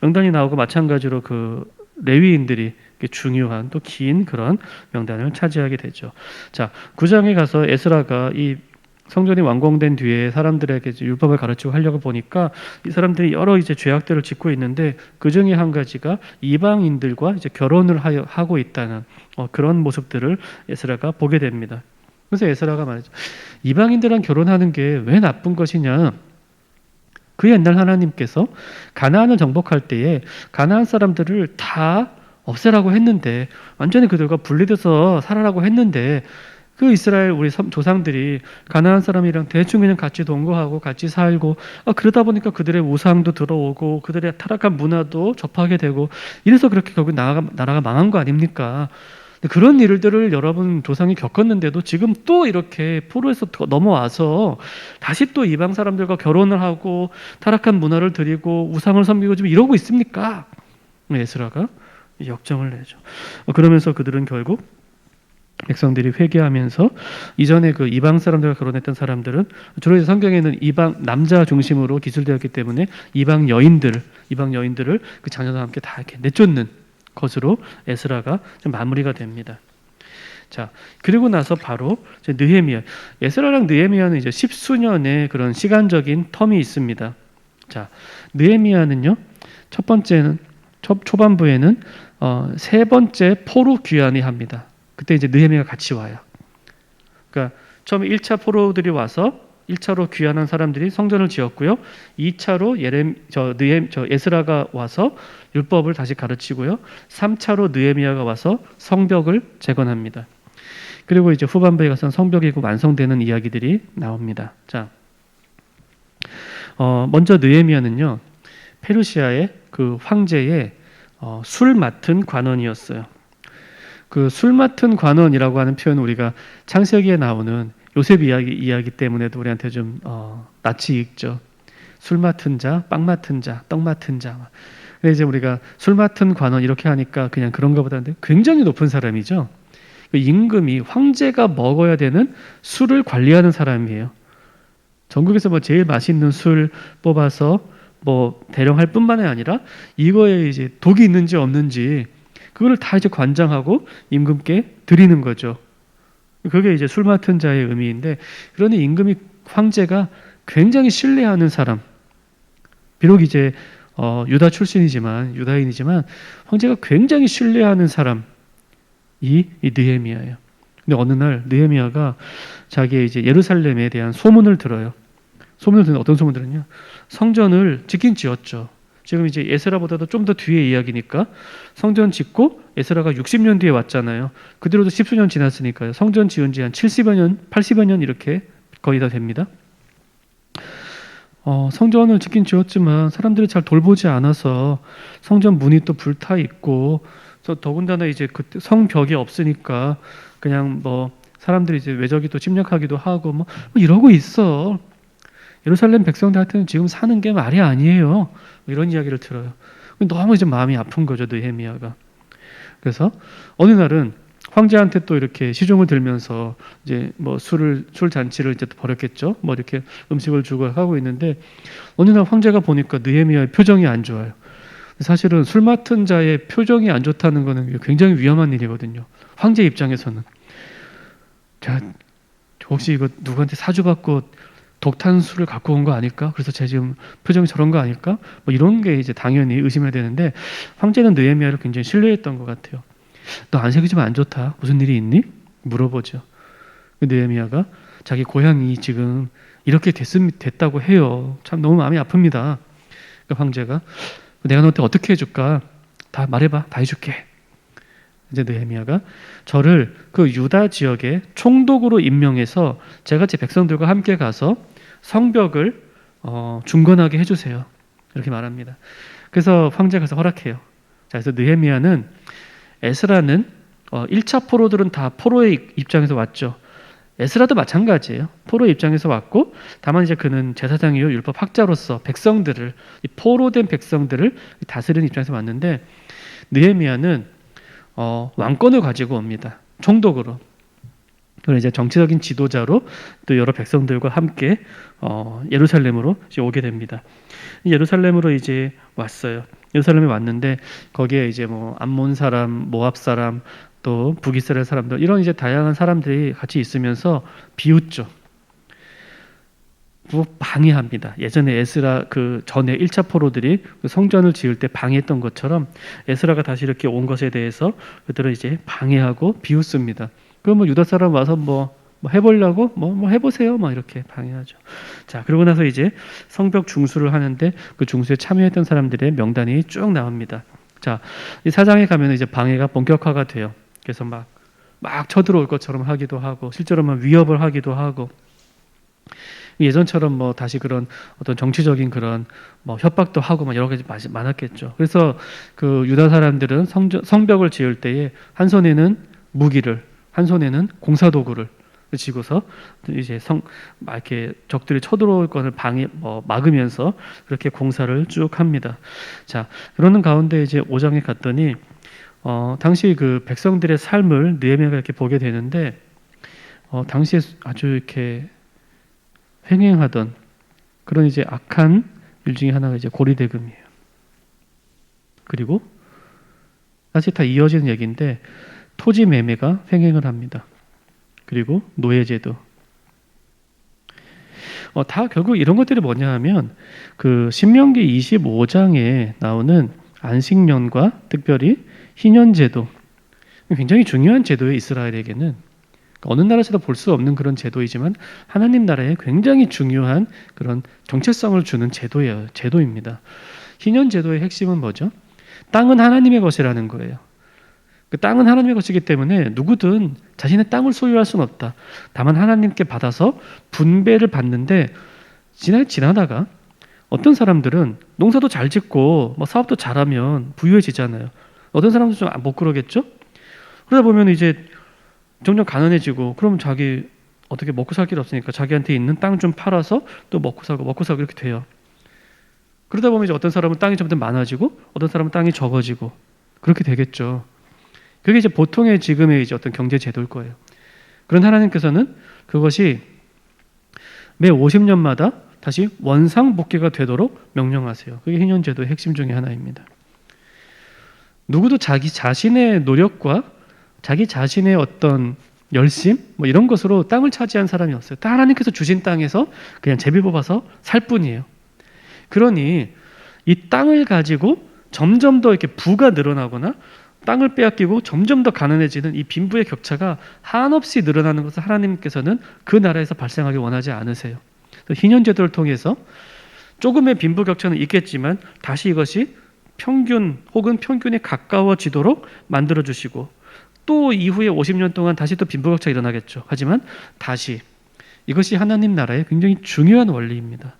명단이 나오고 마찬가지로 그 레위인들이 중요한 또 긴 그런 명단을 차지하게 되죠. 자, 9장에 가서 에스라가 이 성전이 완공된 뒤에 사람들에게 이제 율법을 가르치고 하려고 보니까 이 사람들이 여러 이제 죄악들을 짓고 있는데 그 중에 한 가지가 이방인들과 이제 결혼을 하고 있다는 그런 모습들을 에스라가 보게 됩니다. 그래서 에스라가 말이죠. 이방인들랑 결혼하는 게 왜 나쁜 것이냐? 그 옛날 하나님께서 가나안을 정복할 때에 가나안 사람들을 다 없애라고 했는데 완전히 그들과 분리돼서 살아라고 했는데 그 이스라엘 우리 조상들이 가나안 사람이랑 대충 그냥 같이 동거하고 같이 살고 그러다 보니까 그들의 우상도 들어오고 그들의 타락한 문화도 접하게 되고 이래서 그렇게 결국 나라가 망한 거 아닙니까? 그런 일들을 여러분 조상이 겪었는데도 지금 또 이렇게 포로에서 넘어와서 다시 또 이방 사람들과 결혼을 하고 타락한 문화를 드리고 우상을 섬기고 지금 이러고 있습니까? 에스라가 역정을 내죠. 그러면서 그들은 결국 백성들이 회개하면서 이전에 그 이방 사람들과 결혼했던 사람들은 주로 성경에는 이방 남자 중심으로 기술되었기 때문에 이방 여인들을 그 자녀와 함께 다 이렇게 내쫓는 것으로 에스라가 좀 마무리가 됩니다. 자, 그리고 나서 바로 이제 느헤미야. 에스라랑 느헤미야는 이제 십수년의 그런 시간적인 텀이 있습니다. 자, 느헤미야는요. 첫 번째는 초반부에는 세 번째 포로 귀환이 합니다. 그때 이제 느헤미야가 같이 와요. 그러니까 처음에 1차 포로들이 와서 1차로 귀환한 사람들이 성전을 지었고요. 2차로 에스라가 와서 율법을 다시 가르치고요. 3차로 느헤미야가 와서 성벽을 재건합니다. 그리고 이제 후반부에 가서는 성벽이 완성되는 이야기들이 나옵니다. 자, 먼저 느헤미야는요. 페르시아의 그 황제의 술 맡은 관원이었어요. 그 술 맡은 관원이라고 하는 표현은 우리가 창세기에 나오는 요셉 이야기 때문에도 우리한테 좀 낯이 익죠. 술 맡은 자, 빵 맡은 자, 떡 맡은 자. 그래서 이제 우리가 술 맡은 관원 이렇게 하니까 그냥 그런 것보다는 굉장히 높은 사람이죠. 임금이 황제가 먹어야 되는 술을 관리하는 사람이에요. 전국에서 뭐 제일 맛있는 술 뽑아서 뭐 대령할 뿐만이 아니라 이거에 이제 독이 있는지 없는지 그거를 다 이제 관장하고 임금께 드리는 거죠. 그게 이제 술 맡은 자의 의미인데, 그러니 임금이 황제가 굉장히 신뢰하는 사람. 비록 이제 유다 출신이지만 유다인이지만 황제가 굉장히 신뢰하는 사람이 이 느헤미야예요. 근데 어느 날 느헤미야가 자기의 이제 예루살렘에 대한 소문을 들어요. 소문을 듣는 어떤 소문 들었냐? 성전을 짓긴 지었죠. 지금 이제 에스라보다도 좀 더 뒤에 이야기니까 성전 짓고 에스라가 60년 뒤에 왔잖아요. 그대로도 10수년 지났으니까요. 성전 지은 지 한 70여 년, 80여 년 이렇게 거의 다 됩니다. 성전을 짓긴 지었지만 사람들이 잘 돌보지 않아서 성전 문이 또 불타 있고, 더군다나 이제 그 성벽이 없으니까 그냥 뭐 사람들이 이제 외적이 또 침략하기도 하고 뭐 이러고 있어. 예루살렘 백성들한테는 지금 사는 게 말이 아니에요. 이런 이야기를 들어요. 너무 이제 마음이 아픈 거죠, 느헤미야가. 그래서 어느 날은 황제한테 또 이렇게 시중을 들면서 이제 뭐 술 잔치를 이제 또 벌였겠죠. 뭐 이렇게 음식을 주고 하고 있는데 어느 날 황제가 보니까 느헤미야의 표정이 안 좋아요. 사실은 술 맡은 자의 표정이 안 좋다는 거는 굉장히 위험한 일이거든요. 황제 입장에서는. 자, 혹시 이거 누구한테 사주받고 독탄 술을 갖고 온 거 아닐까? 그래서 제 지금 표정이 저런 거 아닐까? 뭐 이런 게 이제 당연히 의심해야 되는데, 황제는 느헤미야를 굉장히 신뢰했던 것 같아요. 너 안색이 좀 안 좋다. 무슨 일이 있니? 물어보죠. 느헤미야가 자기 고향이 지금 이렇게 됐다고 해요. 참 너무 마음이 아픕니다. 그러니까 황제가 내가 너한테 어떻게 해줄까? 다 말해봐. 다 해줄게. 이제 느헤미야가 저를 그 유다 지역에 총독으로 임명해서 제가 제 백성들과 함께 가서 성벽을 중건하게 해주세요. 이렇게 말합니다. 그래서 황제가 가서 허락해요. 자, 그래서 느헤미야는 에스라는 1차 포로들은 다 포로의 입장에서 왔죠. 에스라도 마찬가지예요. 포로의 입장에서 왔고, 다만 이제 그는 제사장이요 율법 학자로서 백성들을, 이 포로된 백성들을 다스리는 입장에서 왔는데, 느헤미야는 왕권을 가지고 옵니다. 총독으로. 그리고 이제 정치적인 지도자로 또 여러 백성들과 함께 예루살렘으로 이제 오게 됩니다. 예루살렘으로 이제 왔어요. 예루살렘에 왔는데 거기에 이제 뭐 암몬 사람, 모압 사람, 또 북이스라엘 사람들 이런 이제 다양한 사람들이 같이 있으면서 비웃죠. 방해합니다. 예전에 에스라 그 전에 1차 포로들이 성전을 지을 때 방해했던 것처럼 에스라가 다시 이렇게 온 것에 대해서 그들을 이제 방해하고 비웃습니다. 그러면 유다 사람 와서 뭐 해보려고 뭐 해보세요, 막 이렇게 방해하죠. 자, 그러고 나서 이제 성벽 중수를 하는데 그 중수에 참여했던 사람들의 명단이 쭉 나옵니다. 자, 이 4장에 가면 이제 방해가 본격화가 돼요. 그래서 막 쳐들어올 것처럼 하기도 하고 실제로 막 위협을 하기도 하고. 예전처럼 뭐 다시 그런 어떤 정치적인 그런 뭐 협박도 하고 막 여러 가지 많았겠죠. 그래서 그 유다 사람들은 성벽을 지을 때에 한 손에는 무기를, 한 손에는 공사도구를 쥐고서 이제 이렇게 적들이 쳐들어올 것을 막으면서 그렇게 공사를 쭉 합니다. 자, 그러는 가운데 이제 5장에 갔더니 당시 그 백성들의 삶을 느헤미야가 이렇게 보게 되는데 당시에 아주 이렇게 횡행하던 그런 이제 악한 일 중에 하나가 이제 고리대금이에요. 그리고 사실 다 이어지는 얘기인데 토지 매매가 횡행을 합니다. 그리고 노예제도. 다 결국 이런 것들이 뭐냐 하면 그 신명기 25장에 나오는 안식년과 특별히 희년제도, 굉장히 중요한 제도예요. 이스라엘에게는 어느 나라에서도 볼 수 없는 그런 제도이지만 하나님 나라에 굉장히 중요한 그런 정체성을 주는 제도입니다. 희년 제도의 핵심은 뭐죠? 땅은 하나님의 것이라는 거예요. 그 땅은 하나님의 것이기 때문에 누구든 자신의 땅을 소유할 수는 없다. 다만 하나님께 받아서 분배를 받는데 지나다가 어떤 사람들은 농사도 잘 짓고 뭐 사업도 잘하면 부유해지잖아요. 어떤 사람도 좀 못 그러겠죠? 그러다 보면 이제 점점 가난해지고 그러면 자기 어떻게 먹고 살 길 없으니까 자기한테 있는 땅 좀 팔아서 또 먹고 살고 이렇게 돼요. 그러다 보면 이제 어떤 사람은 땅이 점점 많아지고 어떤 사람은 땅이 적어지고 그렇게 되겠죠. 그게 이제 보통의 지금의 이제 어떤 경제 제도일 거예요. 그런 하나님께서는 그것이 매 50년마다 다시 원상복귀가 되도록 명령하세요. 그게 희년 제도의 핵심 중에 하나입니다. 누구도 자기 자신의 노력과 자기 자신의 어떤 열심 뭐 이런 것으로 땅을 차지한 사람이 없어요. 다 하나님께서 주신 땅에서 그냥 제비 뽑아서 살 뿐이에요. 그러니 이 땅을 가지고 점점 더 이렇게 부가 늘어나거나 땅을 빼앗기고 점점 더 가난해지는 이 빈부의 격차가 한없이 늘어나는 것을 하나님께서는 그 나라에서 발생하기 원하지 않으세요. 희년 제도를 통해서 조금의 빈부 격차는 있겠지만 다시 이것이 평균 혹은 평균에 가까워지도록 만들어 주시고 또 이후에 50년 동안 다시 또 빈부격차가 일어나겠죠. 하지만 다시 이것이 하나님 나라의 굉장히 중요한 원리입니다.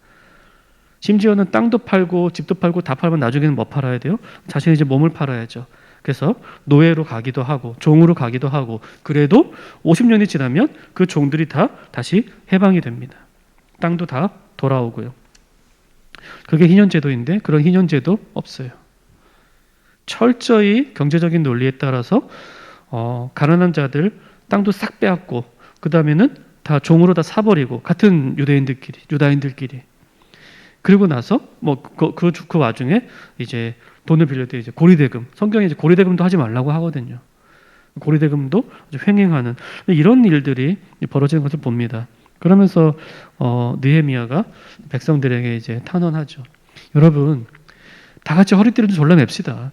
심지어는 땅도 팔고 집도 팔고 다 팔면 나중에는 뭐 팔아야 돼요? 자신의 이제 몸을 팔아야죠. 그래서 노예로 가기도 하고 종으로 가기도 하고 그래도 50년이 지나면 그 종들이 다 다시 해방이 됩니다. 땅도 다 돌아오고요. 그게 희년제도인데 그런 희년제도 없어요. 철저히 경제적인 논리에 따라서 가난한 자들 땅도 싹 빼앗고 그 다음에는 다 종으로 다 사버리고 같은 유다인들끼리 그리고 나서 뭐 그 와중에 이제 돈을 빌릴 때 이제 고리대금 성경에 이제 고리대금도 하지 말라고 하거든요. 고리대금도 아주 횡행하는 이런 일들이 벌어지는 것을 봅니다. 그러면서 느헤미야가 백성들에게 이제 탄원하죠. 여러분 다 같이 허리띠를 좀 졸라맵시다.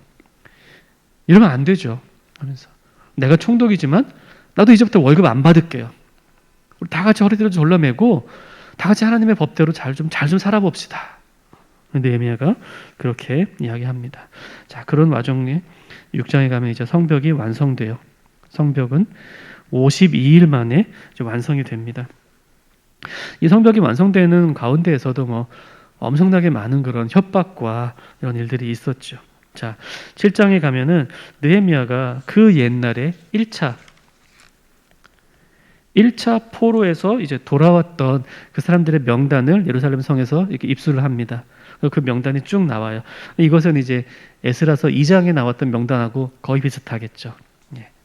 이러면 안 되죠. 하면서 내가 총독이지만 나도 이제부터 월급 안 받을게요. 우리 다 같이 허리띠를 졸라매고 다 같이 하나님의 법대로 잘 좀 살아봅시다. 느헤미야가 그렇게 이야기합니다. 자, 그런 와중에 6장에 가면 이제 성벽이 완성돼요. 성벽은 52일 만에 이제 완성이 됩니다. 이 성벽이 완성되는 가운데에서도 뭐 엄청나게 많은 그런 협박과 이런 일들이 있었죠. 자, 7장에 가면은 느헤미야가 그 옛날에 1차 포로에서 이제 돌아왔던 그 사람들의 명단을 예루살렘 성에서 이렇게 입수를 합니다. 그 명단이 쭉 나와요. 이것은 이제 에스라서 2장에 나왔던 명단하고 거의 비슷하겠죠.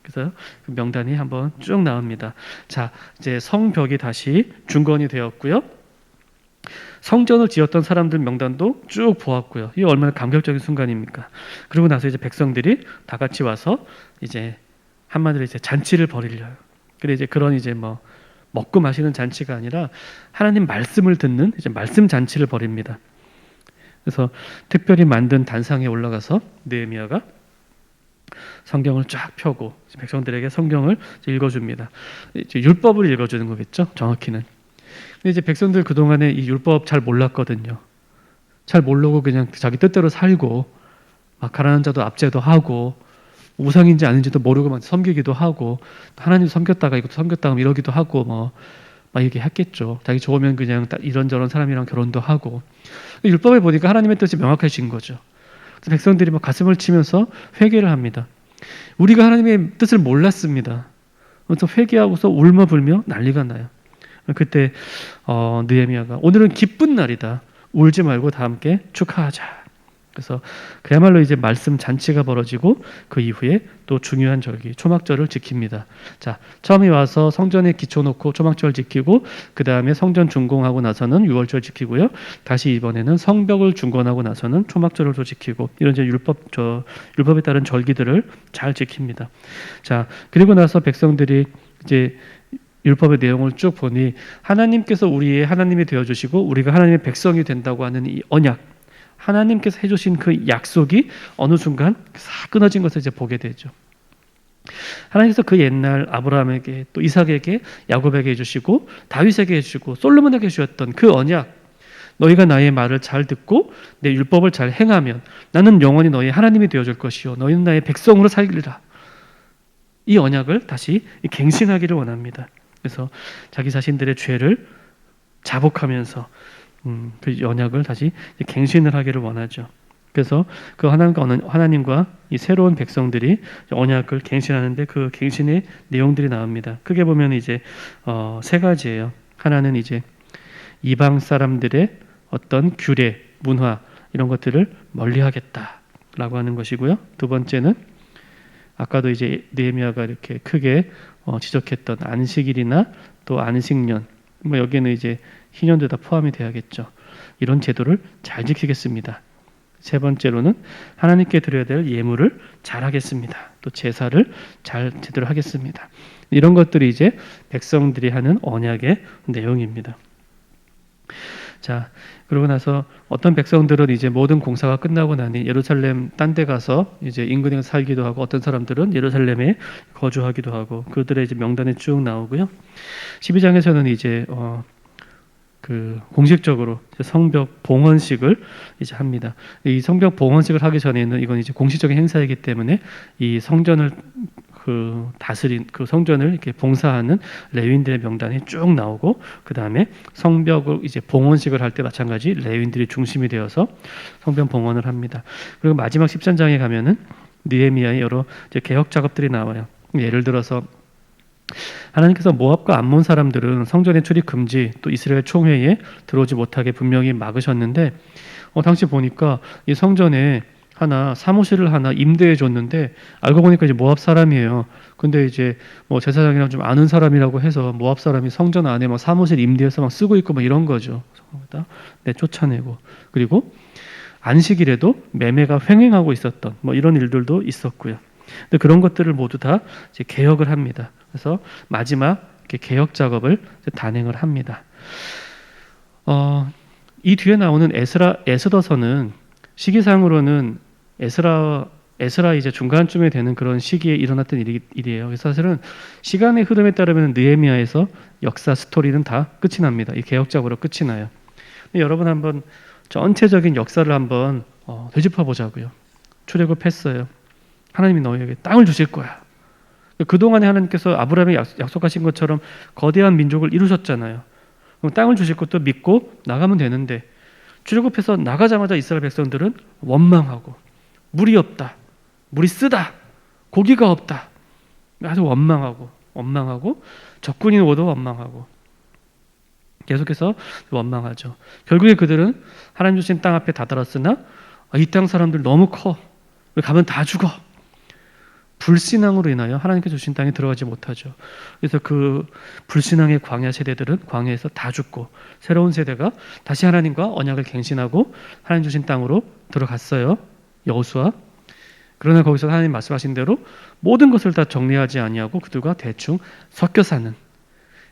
그래서 그 명단이 한번 쭉 나옵니다. 자, 이제 성벽이 다시 준건이 되었고요. 성전을 지었던 사람들 명단도 쭉 보았고요. 이게 얼마나 감격적인 순간입니까? 그러고 나서 이제 백성들이 다 같이 와서 이제 한마디로 이제 잔치를 벌이려요. 그래 이제 그런 이제 뭐 먹고 마시는 잔치가 아니라 하나님 말씀을 듣는 이제 말씀 잔치를 벌입니다. 그래서 특별히 만든 단상에 올라가서 느헤미야가 성경을 쫙 펴고 백성들에게 성경을 읽어줍니다. 이제 율법을 읽어주는 거겠죠, 정확히는. 근데 이제 백성들 그 동안에 이 율법 잘 몰랐거든요. 잘 모르고 그냥 자기 뜻대로 살고 막 가난한 자도 압제도 하고 우상인지 아닌지도 모르고 막 섬기기도 하고 하나님 섬겼다가 이것도 섬겼다가 이러기도 하고 뭐 막 이렇게 했겠죠. 자기 좋으면 그냥 이런저런 사람이랑 결혼도 하고. 율법에 보니까 하나님의 뜻이 명확해진 거죠. 그래서 백성들이 막 가슴을 치면서 회개를 합니다. 우리가 하나님의 뜻을 몰랐습니다. 그래서 회개하고서 울며불며 난리가 나요. 그때 느헤미야가 오늘은 기쁜 날이다. 울지 말고 다 함께 축하하자. 그래서 그야말로 이제 말씀 잔치가 벌어지고 그 이후에 또 중요한 절기 초막절을 지킵니다. 자, 처음에 와서 성전에 기초 놓고 초막절 지키고 그 다음에 성전 준공하고 나서는 유월절 지키고요. 다시 이번에는 성벽을 중건하고 나서는 초막절을 또 지키고 이런 이제 율법에 따른 절기들을 잘 지킵니다. 자, 그리고 나서 백성들이 이제 율법의 내용을 쭉 보니 하나님께서 우리의 하나님이 되어주시고 우리가 하나님의 백성이 된다고 하는 이 언약, 하나님께서 해주신 그 약속이 어느 순간 싹 끊어진 것을 이제 보게 되죠. 하나님께서 그 옛날 아브라함에게 또 이삭에게 야곱에게 해주시고 다윗에게 해주시고 솔로몬에게 해주셨던 그 언약, 너희가 나의 말을 잘 듣고 내 율법을 잘 행하면 나는 영원히 너희 하나님이 되어줄 것이요 너희는 나의 백성으로 살리리라. 이 언약을 다시 갱신하기를 원합니다. 그래서 자기 자신들의 죄를 자복하면서 그 언약을 다시 갱신을 하기를 원하죠. 그래서 그 하나님과 이 새로운 백성들이 언약을 갱신하는데 그 갱신의 내용들이 나옵니다. 크게 보면 이제 세 가지예요. 하나는 이제 이방 사람들의 어떤 규례, 문화 이런 것들을 멀리하겠다라고 하는 것이고요. 두 번째는 아까도 이제 느헤미야가 이렇게 크게 지적했던 안식일이나 또 안식년, 뭐 여기에는 이제 희년도 다 포함이 돼야겠죠. 이런 제도를 잘 지키겠습니다. 세 번째로는 하나님께 드려야 될 예물을 잘 하겠습니다. 또 제사를 잘 제대로 하겠습니다. 이런 것들이 이제 백성들이 하는 언약의 내용입니다. 자, 그러고 나서 어떤 백성들은 이제 모든 공사가 끝나고 나니 예루살렘 딴 데 가서 이제 인근에 살기도 하고 어떤 사람들은 예루살렘에 거주하기도 하고 그들의 이제 명단이 쭉 나오고요. 12장에서는 이제 그 공식적으로 성벽 봉헌식을 이제 합니다. 이 성벽 봉헌식을 하기 전에는 이건 이제 공식적인 행사이기 때문에 이 성전을 그 다스린 그 성전을 이렇게 봉사하는 레위인들의 명단이 쭉 나오고 그 다음에 성벽을 이제 봉헌식을 할 때 마찬가지 레위인들이 중심이 되어서 성벽 봉헌을 합니다. 그리고 마지막 13장에 가면은 느헤미야의 여러 이제 개혁 작업들이 나와요. 예를 들어서 하나님께서 모압과 암몬 사람들은 성전에 출입 금지 또 이스라엘 총회에 들어오지 못하게 분명히 막으셨는데 당시 보니까 이 성전에 사무실을 하나 임대해 줬는데 알고 보니까 이제 모압 사람이에요. 근데 이제 뭐 제사장이랑 좀 아는 사람이라고 해서 모압 사람이 성전 안에 막 사무실 임대해서 막 쓰고 있고 막 이런 거죠. 네, 쫓아내고 그리고 안식일에도 매매가 횡행하고 있었던 뭐 이런 일들도 있었고요. 근데 그런 것들을 모두 다 이제 개혁을 합니다. 그래서 마지막 개혁 작업을 단행을 합니다. 이 뒤에 나오는 에스더서는 시기상으로는 에스라 이제 중간쯤에 되는 그런 시기에 일어났던 일이에요. 그래서 사실은 시간의 흐름에 따르면 느헤미야에서 역사 스토리는 다 끝이 납니다. 이 개혁 작업으로 끝이 나요. 근데 여러분 한번 전체적인 역사를 한번 되짚어 보자고요. 출애굽했어요. 하나님이 너희에게 땅을 주실 거야. 그동안에 하나님께서 아브라함에 약속하신 것처럼 거대한 민족을 이루셨잖아요. 그럼 땅을 주실 것도 믿고 나가면 되는데 출애굽해서 나가자마자 이스라엘 백성들은 원망하고 물이 없다, 물이 쓰다, 고기가 없다. 아주 원망하고 적군이 오도 원망하고 계속해서 원망하죠. 결국에 그들은 하나님 주신 땅 앞에 다다랐으나 이 땅 사람들 너무 커. 가면 다 죽어. 불신앙으로 인하여 하나님께 주신 땅에 들어가지 못하죠. 그래서 그 불신앙의 광야 세대들은 광야에서 다 죽고 새로운 세대가 다시 하나님과 언약을 갱신하고 하나님 주신 땅으로 들어갔어요. 여호수아. 그러나 거기서 하나님 말씀하신 대로 모든 것을 다 정리하지 아니하고 그들과 대충 섞여 사는.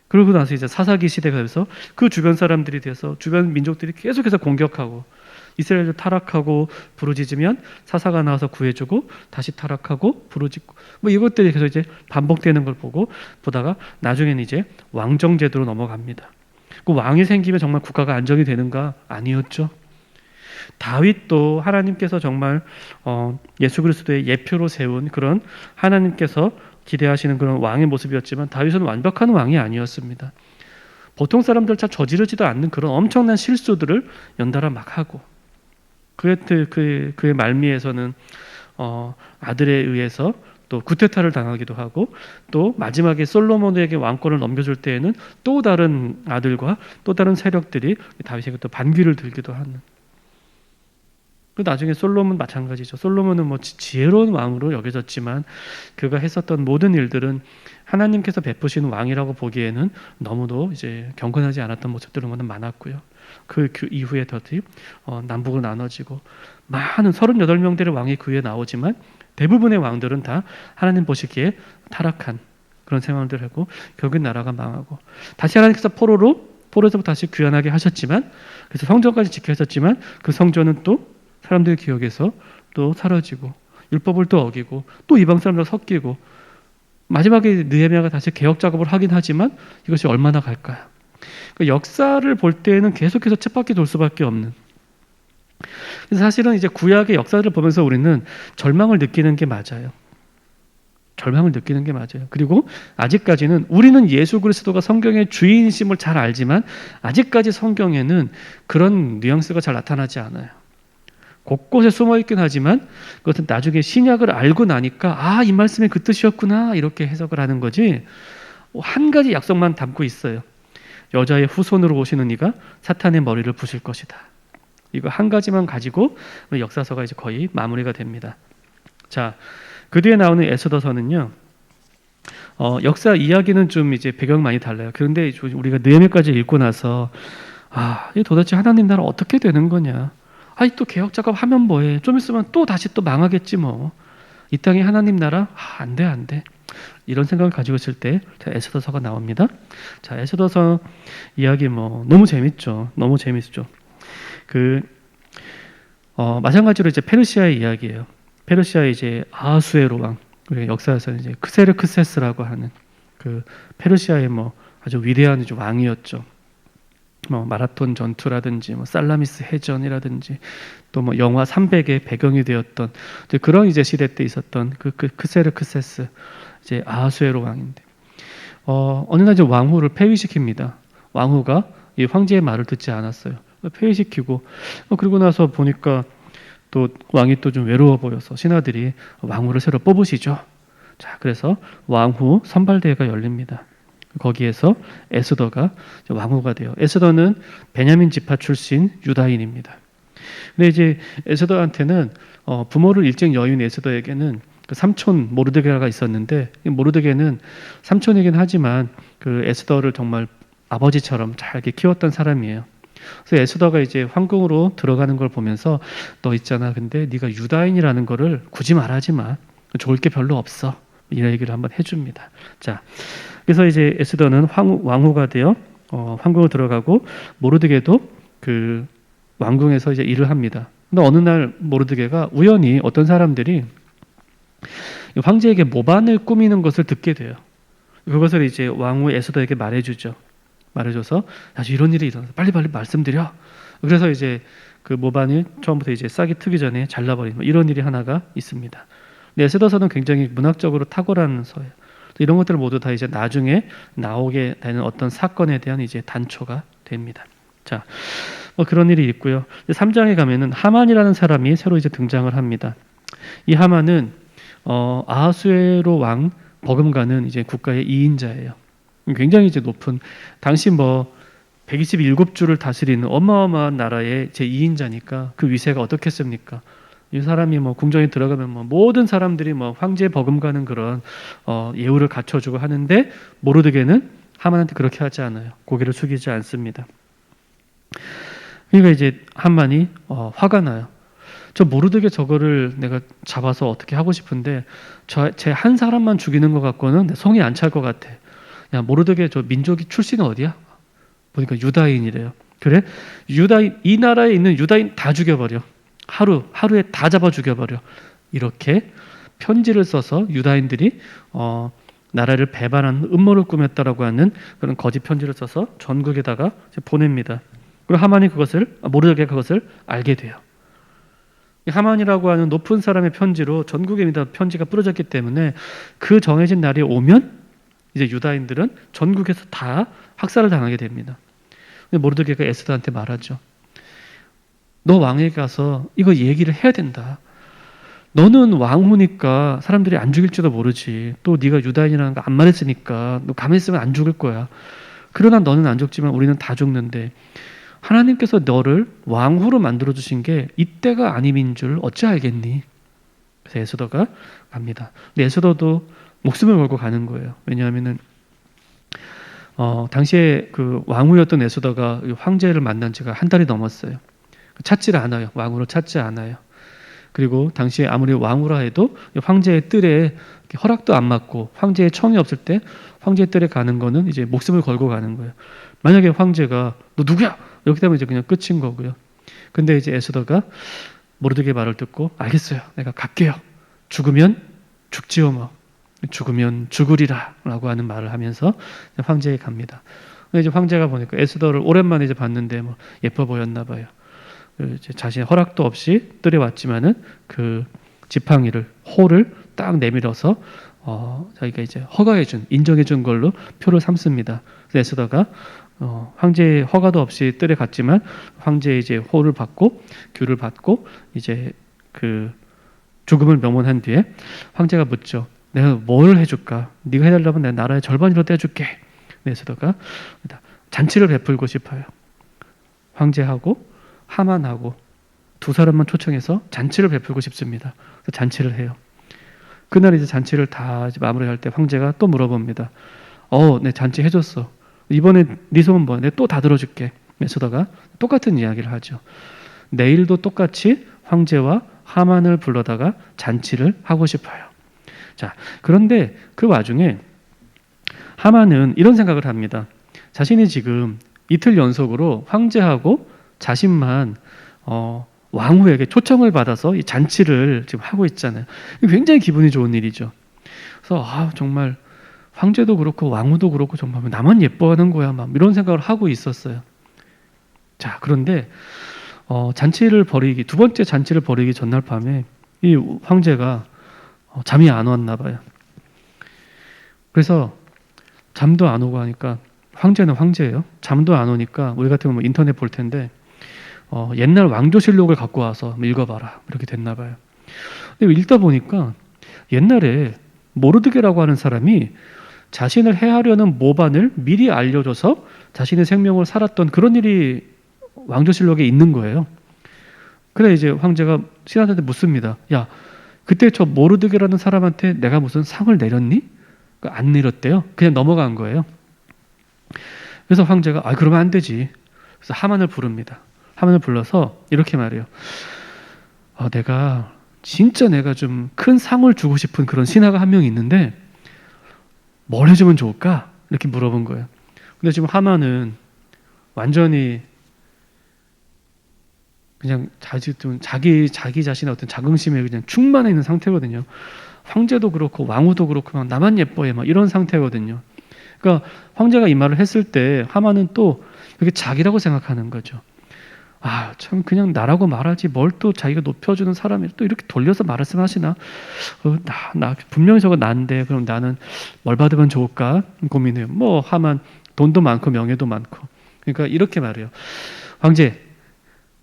그러고 나서 이제 사사기 시대가 돼서 그 주변 사람들이 돼서 주변 민족들이 계속해서 공격하고 이스라엘을 타락하고 부르짖으면 사사가 나와서 구해주고 다시 타락하고 부르짖고 뭐 이것들이 계속 이제 반복되는 걸 보다가 나중에는 이제 왕정 제도로 넘어갑니다. 그 왕이 생기면 정말 국가가 안정이 되는가? 아니었죠. 다윗도 하나님께서 정말 예수 그리스도의 예표로 세운 그런 하나님께서 기대하시는 그런 왕의 모습이었지만 다윗은 완벽한 왕이 아니었습니다. 보통 사람들 잘 저지르지도 않는 그런 엄청난 실수들을 연달아 막 하고 그의 말미에서는 아들에 의해서 또 구테타를 당하기도 하고 또 마지막에 솔로몬에게 왕권을 넘겨줄 때에는 또 다른 아들과 또 다른 세력들이 다윗에게 또 반기를 들기도 하는. 나중에 솔로몬 마찬가지죠. 솔로몬은 뭐 지혜로운 왕으로 여겨졌지만 그가 했었던 모든 일들은 하나님께서 베푸신 왕이라고 보기에는 너무도 이제 경건하지 않았던 모습들은 많았고요. 그 이후에 더디 남북으로 나눠지고 많은 38명들의 왕이 그 위에 나오지만 대부분의 왕들은 다 하나님 보시기에 타락한 그런 생활들을 하고 결국 나라가 망하고 다시 하나님께서 포로에서부터 다시 귀환하게 하셨지만 그래서 성전까지 지켰었지만 그 성전은 또 사람들 기억에서 또 사라지고 율법을 또 어기고 또 이방 사람들 섞이고 마지막에 느헤미야가 다시 개혁 작업을 하긴 하지만 이것이 얼마나 갈까요? 그러니까 역사를 볼 때는 계속해서 쳇바퀴 돌 수밖에 없는. 그래서 사실은 이제 구약의 역사를 보면서 우리는 절망을 느끼는 게 맞아요. 절망을 느끼는 게 맞아요. 그리고 아직까지는 우리는 예수 그리스도가 성경의 주인이심을 잘 알지만 아직까지 성경에는 그런 뉘앙스가 잘 나타나지 않아요. 곳곳에 숨어있긴 하지만 그것은 나중에 신약을 알고 나니까 이 말씀이 그 뜻이었구나 이렇게 해석을 하는 거지 한 가지 약속만 담고 있어요. 여자의 후손으로 오시는 이가 사탄의 머리를 부실 것이다. 이거 한 가지만 가지고 역사서가 이제 거의 마무리가 됩니다. 자, 그 뒤에 나오는 에스더서는요. 역사 이야기는 좀 이제 배경 많이 달라요. 그런데 우리가 느헤미야까지 읽고 나서 이 도대체 하나님 나라 어떻게 되는 거냐? 또 개혁 작업 하면 뭐해? 좀 있으면 또 다시 또 망하겠지 뭐. 이 땅에 하나님 나라? 안 돼. 이런 생각을 가지고 있을 때 에스더서가 나옵니다. 자, 에스더서 이야기 너무 재밌죠. 너무 재밌죠. 마찬가지로 이제 페르시아의 이야기예요. 페르시아의 이제 아하수에로 왕. 우리가 역사에서는 이제 크세르크세스라고 하는 그 페르시아의 아주 위대한 왕이었죠. 마라톤 전투라든지 살라미스 해전이라든지 또 영화 300의 배경이 되었던 그런 이제 시대 때 있었던 그 크세르크세스 이제 아하수에로 왕인데 어느 날 이제 왕후를 폐위시킵니다. 왕후가 이 황제의 말을 듣지 않았어요. 폐위시키고 그리고 나서 보니까 또 왕이 또 좀 외로워 보여서 신하들이 왕후를 새로 뽑으시죠. 자, 그래서 왕후 선발대회가 열립니다. 거기에서 에스더가 왕후가 돼요. 에스더는 베냐민 지파 출신 유다인입니다. 근데 이제 에스더한테는 부모를 일찍 여인 에스더에게는 그 삼촌 모르드게가 있었는데 모르드게는 삼촌이긴 하지만 그 에스더를 정말 아버지처럼 잘 이렇게 키웠던 사람이에요. 그래서 에스더가 이제 황궁으로 들어가는 걸 보면서 너 있잖아. 근데 네가 유다인이라는 거를 굳이 말하지 마. 좋을 게 별로 없어. 이런 얘기를 한번 해줍니다. 자, 그래서 이제 에스더는 왕후가 되어 황궁으로 들어가고 모르드게도 그 왕궁에서 이제 일을 합니다. 근데 어느 날 모르드게가 우연히 어떤 사람들이 황제에게 모반을 꾸미는 것을 듣게 돼요. 그것을 이제 왕후 에스더에게 말해주죠. 말해줘서 아주 이런 일이 일어나서 빨리빨리 말씀드려. 그래서 이제 그 모반을 처음부터 이제 싹이 트기 전에 잘라버리는 이런 일이 하나가 있습니다. 근데 에스더서는 굉장히 문학적으로 탁월한 서예요. 이런 것들 모두 다 이제 나중에 나오게 되는 어떤 사건에 대한 이제 단초가 됩니다. 자, 그런 일이 있고요. 3장에 가면은 하만이라는 사람이 새로 이제 등장을 합니다. 이 하만은 아하수에로 왕 버금가는 이제 국가의 2인자예요. 굉장히 이제 높은 당시 127주를 다스리는 어마어마한 나라의 제 2인자니까 그 위세가 어떻겠습니까? 이 사람이 뭐 궁정에 들어가면 뭐 모든 사람들이 뭐 황제에 버금가는 그런 예우를 갖춰주고 하는데 모르드게는 하만한테 그렇게 하지 않아요. 고개를 숙이지 않습니다. 그러니까 이제 하만이 화가 나요. 저 모르드게 저거를 내가 잡아서 어떻게 하고 싶은데 제 한 사람만 죽이는 것 같고는 내 성이 안 찰 것 같아. 야, 모르드게 저 민족이 출신은 어디야? 보니까 유다인이래요. 그래? 유다인, 이 나라에 있는 유다인 다 죽여버려. 하루에 다 잡아 죽여버려. 이렇게 편지를 써서 유다인들이 나라를 배반하는 음모를 꾸몄다라고 하는 그런 거짓 편지를 써서 전국에다가 보냅니다. 그리고 하만이 모르드게가 그것을 알게 돼요. 하만이라고 하는 높은 사람의 편지로 전국에 편지가 뿌려졌기 때문에 그 정해진 날이 오면 이제 유다인들은 전국에서 다 학살을 당하게 됩니다. 근데 모르드게가 에스더한테 말하죠. 너 왕에게 가서 이거 얘기를 해야 된다. 너는 왕후니까 사람들이 안 죽일지도 모르지. 또 네가 유다인이라는 거 안 말했으니까 너 가만히 있으면 안 죽을 거야. 그러나 너는 안 죽지만 우리는 다 죽는데 하나님께서 너를 왕후로 만들어 주신 게 이때가 아님인 줄 어찌 알겠니? 그래서 에스더가 갑니다. 근데 에스더도 목숨을 걸고 가는 거예요. 왜냐하면은 당시에 그 왕후였던 에스더가 황제를 만난 지가 한 달이 넘었어요. 찾지를 않아요. 왕후로 찾지 않아요. 그리고 당시에 아무리 왕후라 해도 황제의 뜰에 허락도 안 받고 황제의 청이 없을 때 황제의 뜰에 가는 거는 이제 목숨을 걸고 가는 거예요. 만약에 황제가 너 누구야? 이렇게 되면 이제 그냥 끝인 거고요. 근데 이제 에스더가 모르드게 말을 듣고 알겠어요. 내가 갈게요. 죽으면 죽지요 뭐. 죽으면 죽으리라 라고 하는 말을 하면서 황제에 갑니다. 근데 이제 황제가 보니까 에스더를 오랜만에 이제 봤는데 뭐 예뻐 보였나 봐요. 이제 자신의 허락도 없이 뜰에 왔지만은 그 지팡이를 호를 딱 내밀어서 자기가 이제 허가해준 인정해준 걸로 표를 삼습니다. 그래서 에스더가 황제의 허가도 없이 뜰에 갔지만 황제의 이제 호를 받고 규를 받고 이제 그 죽음을 명문한 뒤에 황제가 묻죠. 내가 뭘 해줄까? 네가 해달라면 내가 나라의 절반으로 떼줄게. 에스더가 잔치를 베풀고 싶어요. 황제하고 하만하고 두 사람만 초청해서 잔치를 베풀고 싶습니다. 그래서 잔치를 해요. 그날 이제 잔치를 다 이제 마무리할 때 황제가 또 물어봅니다. 네 잔치 해줬어. 이번에 네 소원 뭐야? 내가 또 다 들어줄게. 에스더가 똑같은 이야기를 하죠. 내일도 똑같이 황제와 하만을 불러다가 잔치를 하고 싶어요. 자, 그런데 그 와중에 하만은 이런 생각을 합니다. 자신이 지금 이틀 연속으로 황제하고 자신만 왕후에게 초청을 받아서 이 잔치를 지금 하고 있잖아요. 굉장히 기분이 좋은 일이죠. 그래서 정말 황제도 그렇고 왕후도 그렇고 정말 나만 예뻐하는 거야 막 이런 생각을 하고 있었어요. 자, 그런데 두 번째 잔치를 벌이기 전날 밤에 이 황제가 잠이 안 왔나 봐요. 그래서 잠도 안 오고 하니까 황제는 황제예요. 잠도 안 오니까 우리 같으면 뭐 인터넷 볼 텐데 옛날 왕조실록을 갖고 와서 읽어봐라 이렇게 됐나 봐요. 근데 읽다 보니까 옛날에 모르드게라고 하는 사람이 자신을 해하려는 모반을 미리 알려줘서 자신의 생명을 살았던 그런 일이 왕조실록에 있는 거예요. 그래 이제 황제가 신하한테 묻습니다. 야, 그때 저 모르드게라는 사람한테 내가 무슨 상을 내렸니? 안 내렸대요. 그냥 넘어간 거예요. 그래서 황제가 그러면 안 되지. 그래서 하만을 부릅니다. 하만을 불러서 이렇게 말해요. 내가 좀 큰 상을 주고 싶은 그런 신하가 한 명 있는데 뭘 해주면 좋을까? 이렇게 물어본 거예요. 근데 지금 하만은 완전히 그냥 자기 자신의 어떤 자긍심에 그냥 충만해 있는 상태거든요. 황제도 그렇고 왕후도 그렇고 나만 예뻐해 막 이런 상태거든요. 그러니까 황제가 이 말을 했을 때 하만은 또 그게 자기라고 생각하는 거죠. 참 그냥 나라고 말하지 뭘 또 자기가 높여주는 사람이 또 이렇게 돌려서 말씀하시나? 나 분명히 저거 난데 그럼 나는 뭘 받으면 좋을까 고민해요. 뭐 하만 돈도 많고 명예도 많고. 그러니까 이렇게 말해요. 황제,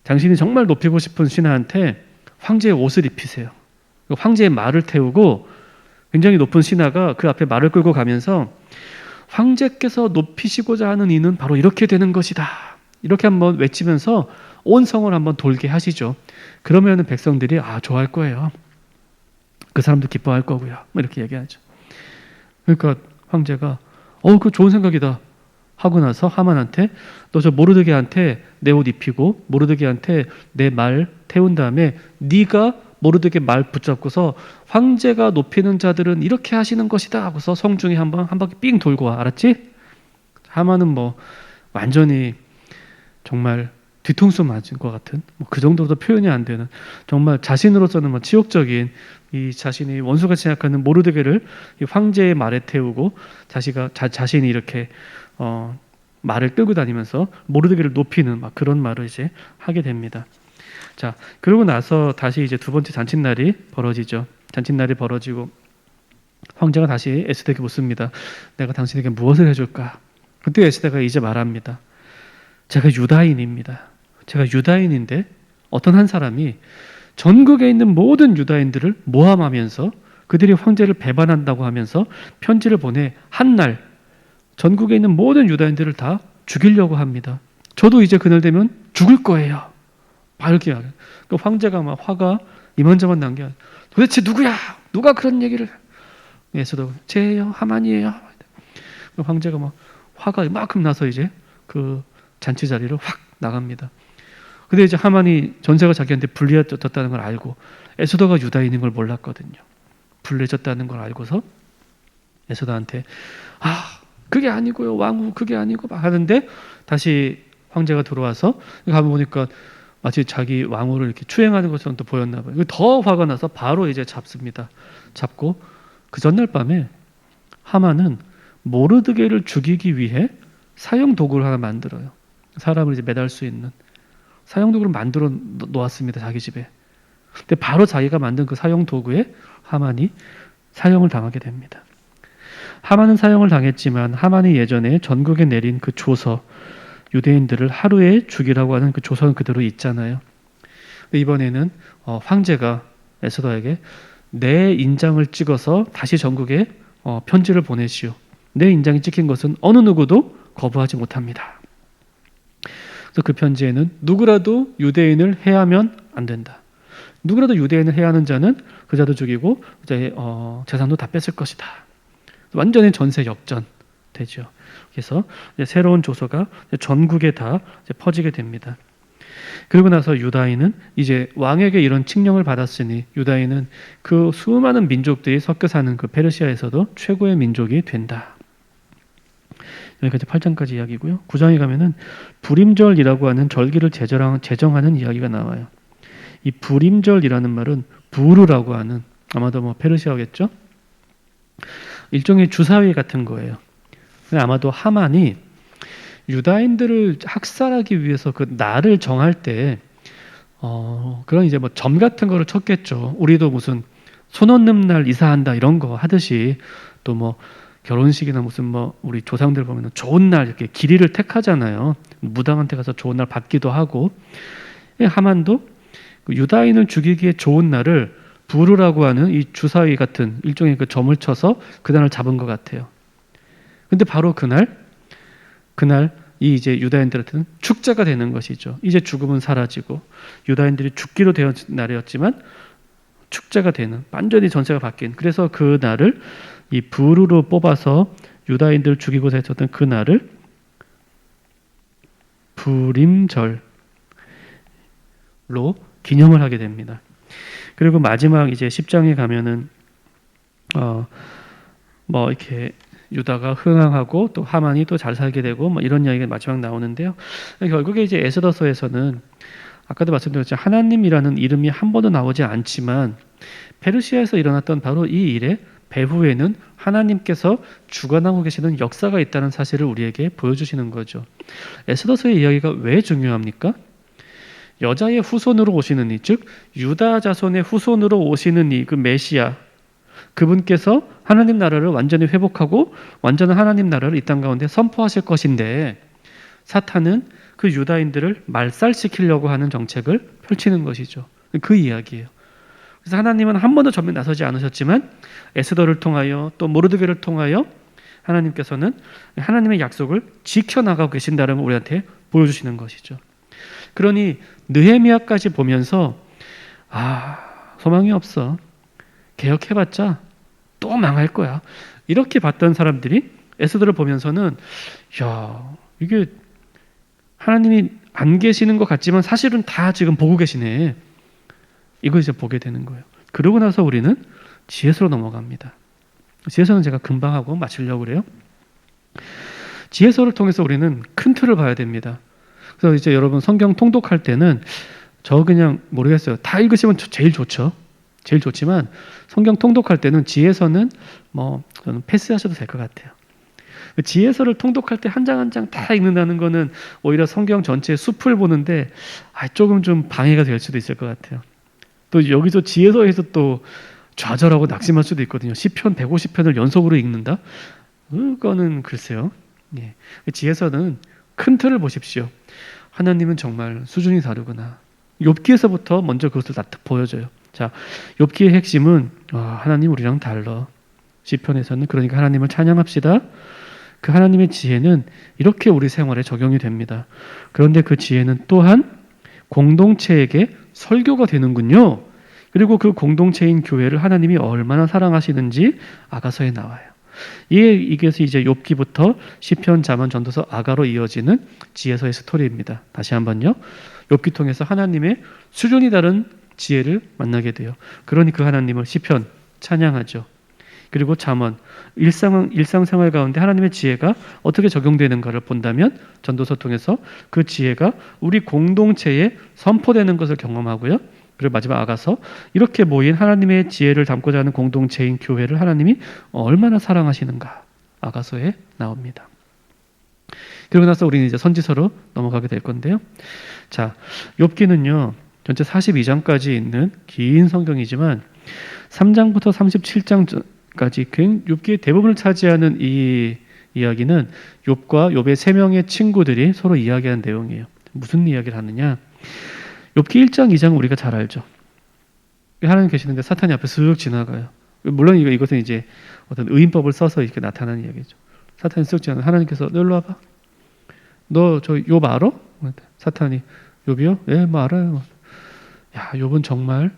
당신이 정말 높이고 싶은 신하한테 황제의 옷을 입히세요. 황제의 말을 태우고 굉장히 높은 신하가 그 앞에 말을 끌고 가면서 황제께서 높이시고자 하는 이는 바로 이렇게 되는 것이다. 이렇게 한번 외치면서 온 성을 한번 돌게 하시죠. 그러면은 백성들이 좋아할 거예요. 그 사람도 기뻐할 거고요. 뭐 이렇게 얘기하죠. 그러니까 황제가 그 좋은 생각이다 하고 나서 하만한테 너 저 모르드게한테 내 옷 입히고 모르드게한테 내 말 태운 다음에 네가 모르드게 말 붙잡고서 황제가 높이는 자들은 이렇게 하시는 것이다 하고서 성중에 한 바퀴 삥 돌고 와. 알았지? 하만은 뭐 완전히 정말 뒤통수 맞은 것 같은 그 정도도 표현이 안 되는 정말 자신으로서는 뭐 치욕적인 이 자신이 원수같이 생각하는 모르드게를 이 황제의 말에 태우고 자신이 이렇게 말을 끌고 다니면서 모르드게를 높이는 막 그런 말을 이제 하게 됩니다. 자, 그러고 나서 다시 이제 두 번째 잔칫날이 벌어지죠. 잔칫날이 벌어지고 황제가 다시 에스더에게 묻습니다. 내가 당신에게 무엇을 해줄까? 그때 에스더가 이제 말합니다. 제가 유다인입니다. 제가 유다인인데 어떤 한 사람이 전국에 있는 모든 유다인들을 모함하면서 그들이 황제를 배반한다고 하면서 편지를 보내 한날 전국에 있는 모든 유다인들을 다 죽이려고 합니다. 저도 이제 그날 되면 죽을 거예요. 밝게 하게. 그 황제가 막 화가 이만저만 난 게 아니라 도대체 누구야? 누가 그런 얘기를? 에스더 쟤예요, 하만이에요. 황제가 막 화가 이만큼 나서 이제 그 잔치 자리를 확 나갑니다. 근데 이제 하만이 전세가 자기한테 불리해졌다는 걸 알고 에스더가 유다인인 걸 몰랐거든요. 불리해졌다는 걸 알고서 에스더한테 그게 아니고요, 왕후 그게 아니고 막 하는데 다시 황제가 들어와서 가면 보니까 마치 자기 왕후를 이렇게 추행하는 것처럼 또 보였나 봐요. 더 화가 나서 바로 이제 잡습니다. 잡고 그 전날 밤에 하만은 모르드게를 죽이기 위해 사형 도구를 하나 만들어요. 사람을 이제 매달 수 있는 사형 도구를 만들어 놓았습니다. 자기 집에. 근데 바로 자기가 만든 그 사형 도구에 하만이 사형을 당하게 됩니다. 하만은 사형을 당했지만 하만이 예전에 전국에 내린 그 조서 유대인들을 하루에 죽이라고 하는 그 조서는 그대로 있잖아요. 이번에는 황제가 에스더에게 내 인장을 찍어서 다시 전국에 편지를 보내시오. 내 인장이 찍힌 것은 어느 누구도 거부하지 못합니다. 그래서 그 편지에는 누구라도 유대인을 해하면 안 된다. 누구라도 유대인을 해하는 자는 그 자도 죽이고 재산도 다 뺏을 것이다. 완전히 전세 역전 되죠. 그래서 새로운 조서가 전국에 다 퍼지게 됩니다. 그리고 나서 유다인은 이제 왕에게 이런 칙령을 받았으니 유다인은 그 수많은 민족들이 섞여 사는 그 페르시아에서도 최고의 민족이 된다. 여기까지 8장까지 이야기고요. 9장에 가면은 불임절이라고 하는 절기를 제정하는 이야기가 나와요. 이 불임절이라는 말은 부르라고 하는 아마도 뭐 페르시아겠죠? 일종의 주사위 같은 거예요. 아마도 하만이 유다인들을 학살하기 위해서 그 날을 정할 때 그런 이제 뭐 점 같은 거를 쳤겠죠. 우리도 무슨 손 얹는 날 이사한다 이런 거 하듯이 또 뭐 결혼식이나 무슨 뭐 우리 조상들 보면 좋은 날 이렇게 길이를 택하잖아요. 무당한테 가서 좋은 날 받기도 하고 하만도 유다인을 죽이기에 좋은 날을 부르라고 하는 이 주사위 같은 일종의 그 점을 쳐서 그 날을 잡은 것 같아요. 근데 바로 그날 이 이제 유다인들한테는 축제가 되는 것이죠. 이제 죽음은 사라지고 유다인들이 죽기로 되었 날이었지만 축제가 되는 완전히 전세가 바뀐. 그래서 그 날을 이 부르로 뽑아서 유다인들 죽이고자 했었던 그 날을 불임절로 기념을 하게 됩니다. 그리고 마지막 이제 10장에 가면은 뭐 이렇게 유다가 흥황하고 또 하만이 또 잘 살게 되고 뭐 이런 이야기가 마지막 나오는데요. 결국에 이제 에스더서에서는 아까도 말씀드렸지만 하나님이라는 이름이 한 번도 나오지 않지만 페르시아에서 일어났던 바로 이 일의 배후에는 하나님께서 주관하고 계시는 역사가 있다는 사실을 우리에게 보여주시는 거죠. 에스더서의 이야기가 왜 중요합니까? 여자의 후손으로 오시는 이, 즉 유다 자손의 후손으로 오시는 이 그 메시아 그분께서 하나님 나라를 완전히 회복하고 완전한 하나님 나라를 이 땅 가운데 선포하실 것인데 사탄은 그 유다인들을 말살시키려고 하는 정책을 펼치는 것이죠. 그 이야기예요. 그래서 하나님은 한 번도 전면 나서지 않으셨지만 에스더를 통하여 또 모르드게를 통하여 하나님께서는 하나님의 약속을 지켜나가고 계신다는 걸 우리한테 보여주시는 것이죠. 그러니 느헤미야까지 보면서 소망이 없어. 개혁해봤자 또 망할 거야. 이렇게 봤던 사람들이 에스더를 보면서는 이게 하나님이 안 계시는 것 같지만 사실은 다 지금 보고 계시네. 이걸 이제 보게 되는 거예요. 그러고 나서 우리는 지혜서로 넘어갑니다. 지혜서는 제가 금방 하고 마치려고 그래요. 지혜서를 통해서 우리는 큰 틀을 봐야 됩니다. 그래서 이제 여러분 성경 통독할 때는 저 그냥 모르겠어요. 다 읽으시면 제일 좋죠. 제일 좋지만 성경 통독할 때는 지혜서는 저는 패스하셔도 될 것 같아요. 지혜서를 통독할 때 한 장 한 장 다 읽는다는 거는 오히려 성경 전체의 숲을 보는데 조금 좀 방해가 될 수도 있을 것 같아요. 또 여기서 지혜서에서 또 좌절하고 낙심할 수도 있거든요. 시편 150편을 연속으로 읽는다? 그거는 글쎄요. 예. 지혜서는 큰 틀을 보십시오. 하나님은 정말 수준이 다르구나. 욥기에서부터 먼저 그것을 보여줘요. 자, 욥기의 핵심은 하나님 우리랑 달라. 시편에서는 그러니까 하나님을 찬양합시다. 그 하나님의 지혜는 이렇게 우리 생활에 적용이 됩니다. 그런데 그 지혜는 또한 공동체에게 설교가 되는군요. 그리고 그 공동체인 교회를 하나님이 얼마나 사랑하시는지 아가서에 나와요. 이게서 이제 욥기부터 시편, 잠언, 전도서, 아가로 이어지는 지혜서의 스토리입니다. 다시 한번요. 욥기 통해서 하나님의 수준이 다른 지혜를 만나게 돼요. 그러니 그 하나님을 시편 찬양하죠. 그리고 잠언, 일상생활 가운데 하나님의 지혜가 어떻게 적용되는가를 본다면 전도서 통해서 그 지혜가 우리 공동체에 선포되는 것을 경험하고요. 그리고 마지막 아가서, 이렇게 모인 하나님의 지혜를 담고자 하는 공동체인 교회를 하나님이 얼마나 사랑하시는가 아가서에 나옵니다. 그리고 나서 우리는 이제 선지서로 넘어가게 될 건데요. 자, 욥기는요 전체 42장까지 있는 긴 성경이지만 3장부터 37장까지 욥기의 대부분을 차지하는 이 이야기는 욥과 욥의 세 명의 친구들이 서로 이야기하는 내용이에요. 무슨 이야기를 하느냐? 욥기 1장, 2장 우리가 잘 알죠. 하나님 계시는데 사탄이 앞에 쓱 지나가요. 물론 이것은 이제 어떤 의인법을 써서 이렇게 나타나는 이야기죠. 사탄이 쓱 지나가 하나님께서 너 일로 와봐. 너 저 욥 알아? 사탄이 욥이요? 예, 알아요. 야, 욥은 정말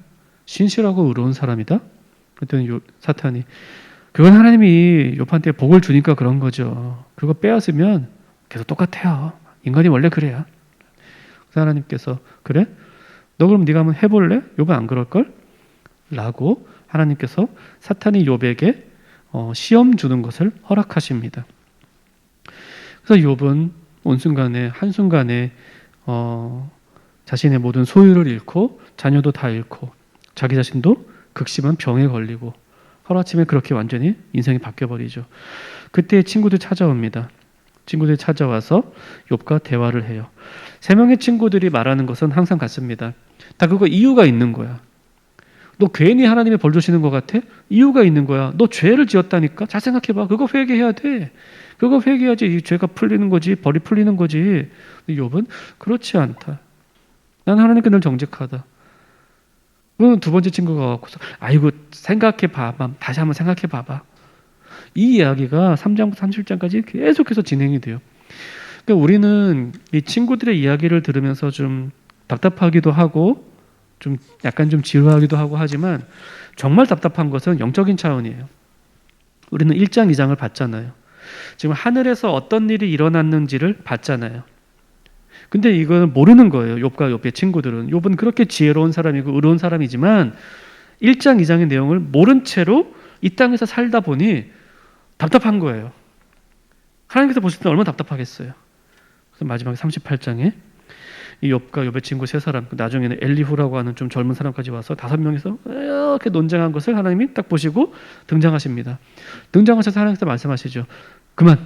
신실하고 의로운 사람이다. 그랬더니 사탄이 그건 하나님이 욥한테 복을 주니까 그런 거죠. 그거 빼앗으면 계속 똑같아요. 인간이 원래 그래요. 그래서 하나님께서 그래? 너 그럼 네가 한번 해볼래? 욥은 안 그럴걸? 라고 하나님께서 사탄이 욥에게 시험 주는 것을 허락하십니다. 그래서 욥은 온순간에 한순간에 자신의 모든 소유를 잃고 자녀도 다 잃고 자기 자신도 극심한 병에 걸리고 하루아침에 그렇게 완전히 인생이 바뀌어버리죠. 그때 친구들 찾아옵니다. 친구들이 찾아와서 욥과 대화를 해요. 세 명의 친구들이 말하는 것은 항상 같습니다. 다 그거 이유가 있는 거야. 너 괜히 하나님의 벌 주시는 것 같아? 이유가 있는 거야. 너 죄를 지었다니까? 잘 생각해봐. 그거 회개해야 돼. 그거 회개해야지 이 죄가 풀리는 거지. 벌이 풀리는 거지. 욥은 그렇지 않다. 난 하나님께 늘 정직하다. 그러면 두 번째 친구가 와서 아이고 생각해봐. 다시 한번 생각해봐봐. 이 이야기가 3장부터 37장까지 계속해서 진행이 돼요. 그러니까 우리는 이 친구들의 이야기를 들으면서 좀 답답하기도 하고 좀 약간 좀 지루하기도 하고 하지만 정말 답답한 것은 영적인 차원이에요. 우리는 1장, 2장을 봤잖아요. 지금 하늘에서 어떤 일이 일어났는지를 봤잖아요. 근데 이건 모르는 거예요. 욥과 욥의 친구들은. 욥은 그렇게 지혜로운 사람이고 의로운 사람이지만 1장, 2장의 내용을 모른 채로 이 땅에서 살다 보니 답답한 거예요. 하나님께서 보실 때 얼마나 답답하겠어요. 그래서 마지막에 38장에 이 욥과 욥의 친구 세 사람, 나중에는 엘리후라고 하는 좀 젊은 사람까지 와서 5명이서 이렇게 논쟁한 것을 하나님이 딱 보시고 등장하십니다. 등장하셔서 하나님께서 말씀하시죠. 그만.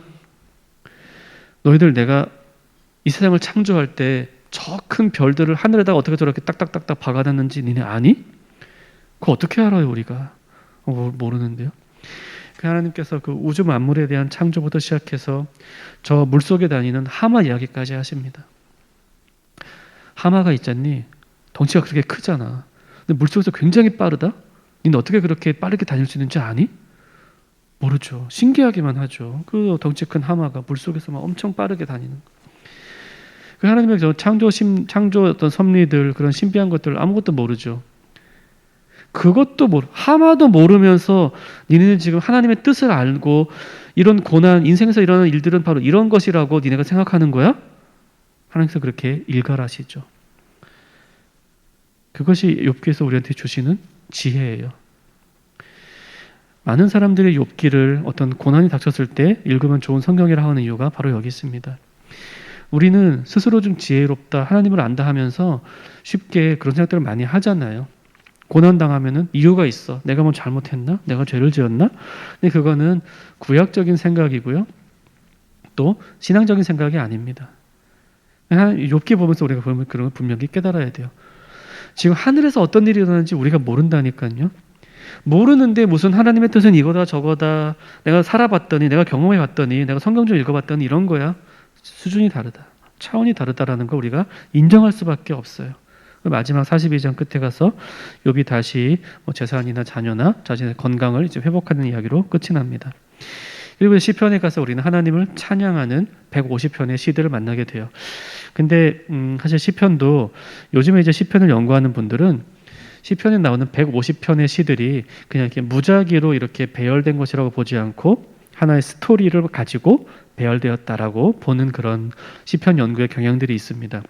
너희들 내가 이 세상을 창조할 때 저 큰 별들을 하늘에다가 어떻게 저렇게 딱딱딱딱 박아놨는지 니네 아니? 그거 어떻게 알아요 우리가? 모르는데요. 그 하나님께서 그 우주 만물에 대한 창조부터 시작해서 저 물속에 다니는 하마 이야기까지 하십니다. 하마가 있잖니? 덩치가 그렇게 크잖아. 근데 물속에서 굉장히 빠르다? 니는 어떻게 그렇게 빠르게 다닐 수 있는지 아니? 모르죠. 신기하기만 하죠. 그 덩치 큰 하마가 물속에서 막 엄청 빠르게 다니는 거. 그 하나님의 창조 어떤 섭리들, 그런 신비한 것들 아무것도 모르죠. 그것도 하나도 모르면서 니네는 지금 하나님의 뜻을 알고 이런 고난, 인생에서 일어나는 일들은 바로 이런 것이라고 니네가 생각하는 거야? 하나님께서 그렇게 일갈하시죠. 그것이 욥기에서 우리한테 주시는 지혜예요. 많은 사람들이 욥기를 어떤 고난이 닥쳤을 때 읽으면 좋은 성경이라 하는 이유가 바로 여기 있습니다. 우리는 스스로 좀 지혜롭다, 하나님을 안다 하면서 쉽게 그런 생각들을 많이 하잖아요. 고난당하면은 이유가 있어. 내가 뭐 잘못했나? 내가 죄를 지었나? 근데 그거는 구약적인 생각이고요. 또 신앙적인 생각이 아닙니다. 욥기 보면서 우리가 그런 걸 분명히 깨달아야 돼요. 지금 하늘에서 어떤 일이 일어나는지 우리가 모른다니까요. 모르는데 무슨 하나님의 뜻은 이거다 저거다, 내가 살아봤더니, 내가 경험해봤더니, 내가 성경 좀 읽어봤더니 이런 거야. 수준이 다르다, 차원이 다르다라는 걸 우리가 인정할 수밖에 없어요. 마지막 42장 끝에 가서 욥이 다시 재산이나 자녀나 자신의 건강을 이제 회복하는 이야기로 끝이 납니다. 그리고 시편에 가서 우리는 하나님을 찬양하는 150편의 시들을 만나게 돼요. 근데 사실 시편도 요즘에 이제 시편을 연구하는 분들은 시편에 나오는 150편의 시들이 그냥 이렇게 무작위로 이렇게 배열된 것이라고 보지 않고 하나의 스토리를 가지고 배열되었다라고 보는 그런 시편 연구의 경향들이 있습니다.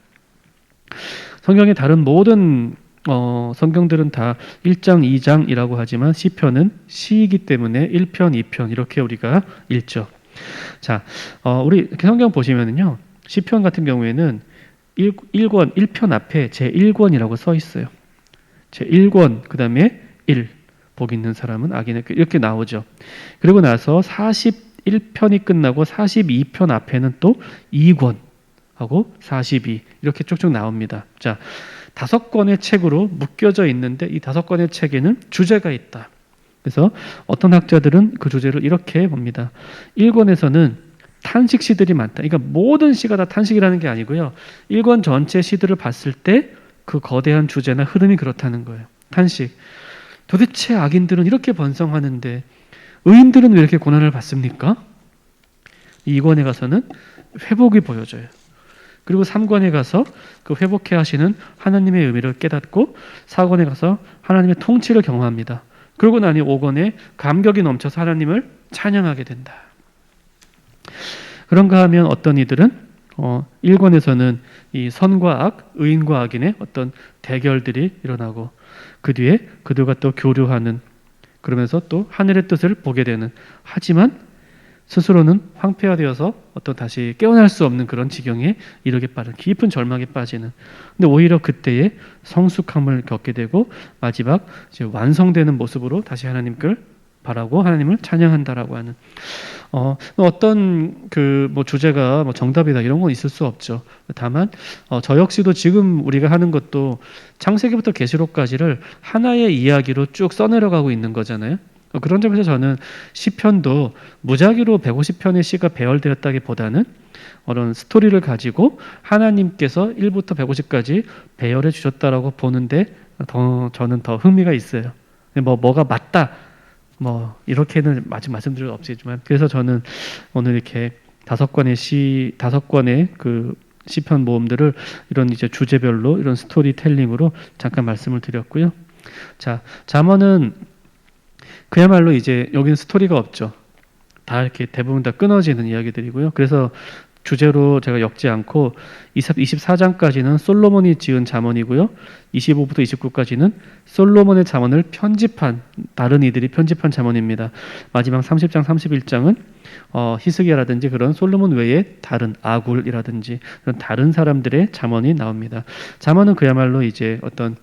성경의 다른 모든 성경들은 다 1장, 2장이라고 하지만 시편은 시이기 때문에 1편, 2편 이렇게 우리가 읽죠. 자, 우리 성경 보시면은요, 시편 같은 경우에는 1권, 1편 앞에 제1권이라고 써 있어요. 제1권, 그 다음에 1, 복 있는 사람은 악인의 이렇게 나오죠. 그리고 나서 41편이 끝나고 42편 앞에는 또 2권 하고 42 이렇게 쭉쭉 나옵니다. 자, 5권의 책으로 묶여져 있는데 이 5권의 책에는 주제가 있다. 그래서 어떤 학자들은 그 주제를 이렇게 봅니다. 1권에서는 탄식 시들이 많다. 그러니까 모든 시가 다 탄식이라는 게 아니고요. 1권 전체 시들을 봤을 때 그 거대한 주제나 흐름이 그렇다는 거예요. 탄식. 도대체 악인들은 이렇게 번성하는데 의인들은 왜 이렇게 고난을 받습니까? 2권에 가서는 회복이 보여져요. 그리고 3권에 가서 그 회복해 하시는 하나님의 의미를 깨닫고 4권에 가서 하나님의 통치를 경험합니다. 그러고 나니 5권에 감격이 넘쳐서 하나님을 찬양하게 된다. 그런가 하면 어떤 이들은 1권에서는 이 선과 악, 의인과 악인의 어떤 대결들이 일어나고 그 뒤에 그들과 또 교류하는, 그러면서 또 하늘의 뜻을 보게 되는, 하지만 스스로는 황폐화되어서 어떤 다시 깨어날 수 없는 그런 지경에 이르게 빠른 깊은 절망에 빠지는, 근데 오히려 그때에 성숙함을 겪게 되고 마지막 이제 완성되는 모습으로 다시 하나님을 바라고 하나님을 찬양한다라고 하는 어떤 주제가 정답이다 이런 건 있을 수 없죠. 다만 저 역시도 지금 우리가 하는 것도 창세기부터 계시록까지를 하나의 이야기로 쭉 써내려가고 있는 거잖아요. 그런 점에서 저는 시편도 무작위로 150편의 시가 배열되었다기보다는 어떤 스토리를 가지고 하나님께서 1부터 150까지 배열해 주셨다라고 보는데 저는 더 흥미가 있어요. 뭐가 맞다 이렇게는 아직 말씀드릴 수 없지만, 그래서 저는 오늘 이렇게 5권의 그 시편 모음들을 이런 이제 주제별로 이런 스토리텔링으로 잠깐 말씀을 드렸고요. 자, 잠언은 그야말로 이제 여기는 스토리가 없죠. 다 이렇게 대부분 다 끊어지는 이야기들이고요. 그래서 주제로 제가 엮지 않고 24장까지는 솔로몬이 지은 잠언이고요. 25부터 29까지는 솔로몬의 잠언을 편집한, 다른 이들이 편집한 잠언입니다. 마지막 30장, 31장은 히스기야라든지 그런 솔로몬 외에 다른 아굴이라든지 그런 다른 사람들의 잠언이 나옵니다. 잠언은 그야말로 이제 어떤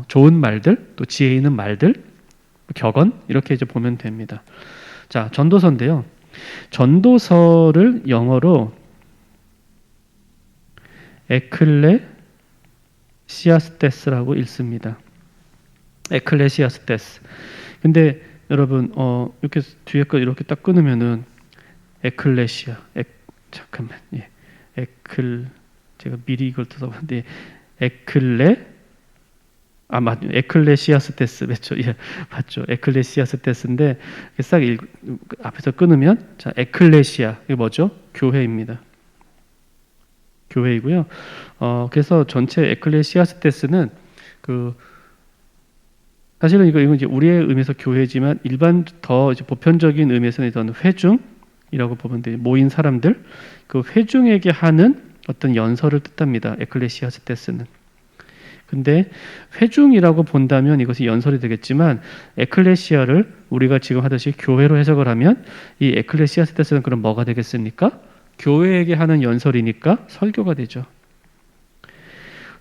좋은 말들, 또 지혜 있는 말들, 격언 이렇게 이제 보면 됩니다. 자, 전도서인데요. 전도서를 영어로 에클레시아스테스라고 읽습니다. 에클레시아스테스. 근데 여러분 이렇게 뒤에 거 이렇게 딱 끊으면은 에클레시아. 잠깐만. 예. 제가 미리 이걸 써봤는데 에클레시아스테스 맞죠? 예, 맞죠. 에클레시아스테스인데 싹 앞에서 끊으면 자, 에클레시아 이게 뭐죠? 교회입니다. 교회이고요. 그래서 전체 에클레시아스테스는 사실은 이거 이제 우리의 의미에서 교회지만 일반 더 이제 보편적인 의미에서는 이런 회중이라고 보면 돼요. 모인 사람들, 그 회중에게 하는 어떤 연설을 뜻합니다. 에클레시아스테스는. 근데 회중이라고 본다면 이것이 연설이 되겠지만 에클레시아를 우리가 지금 하듯이 교회로 해석을 하면 이 에클레시아스테스는 그럼 뭐가 되겠습니까? 교회에게 하는 연설이니까 설교가 되죠.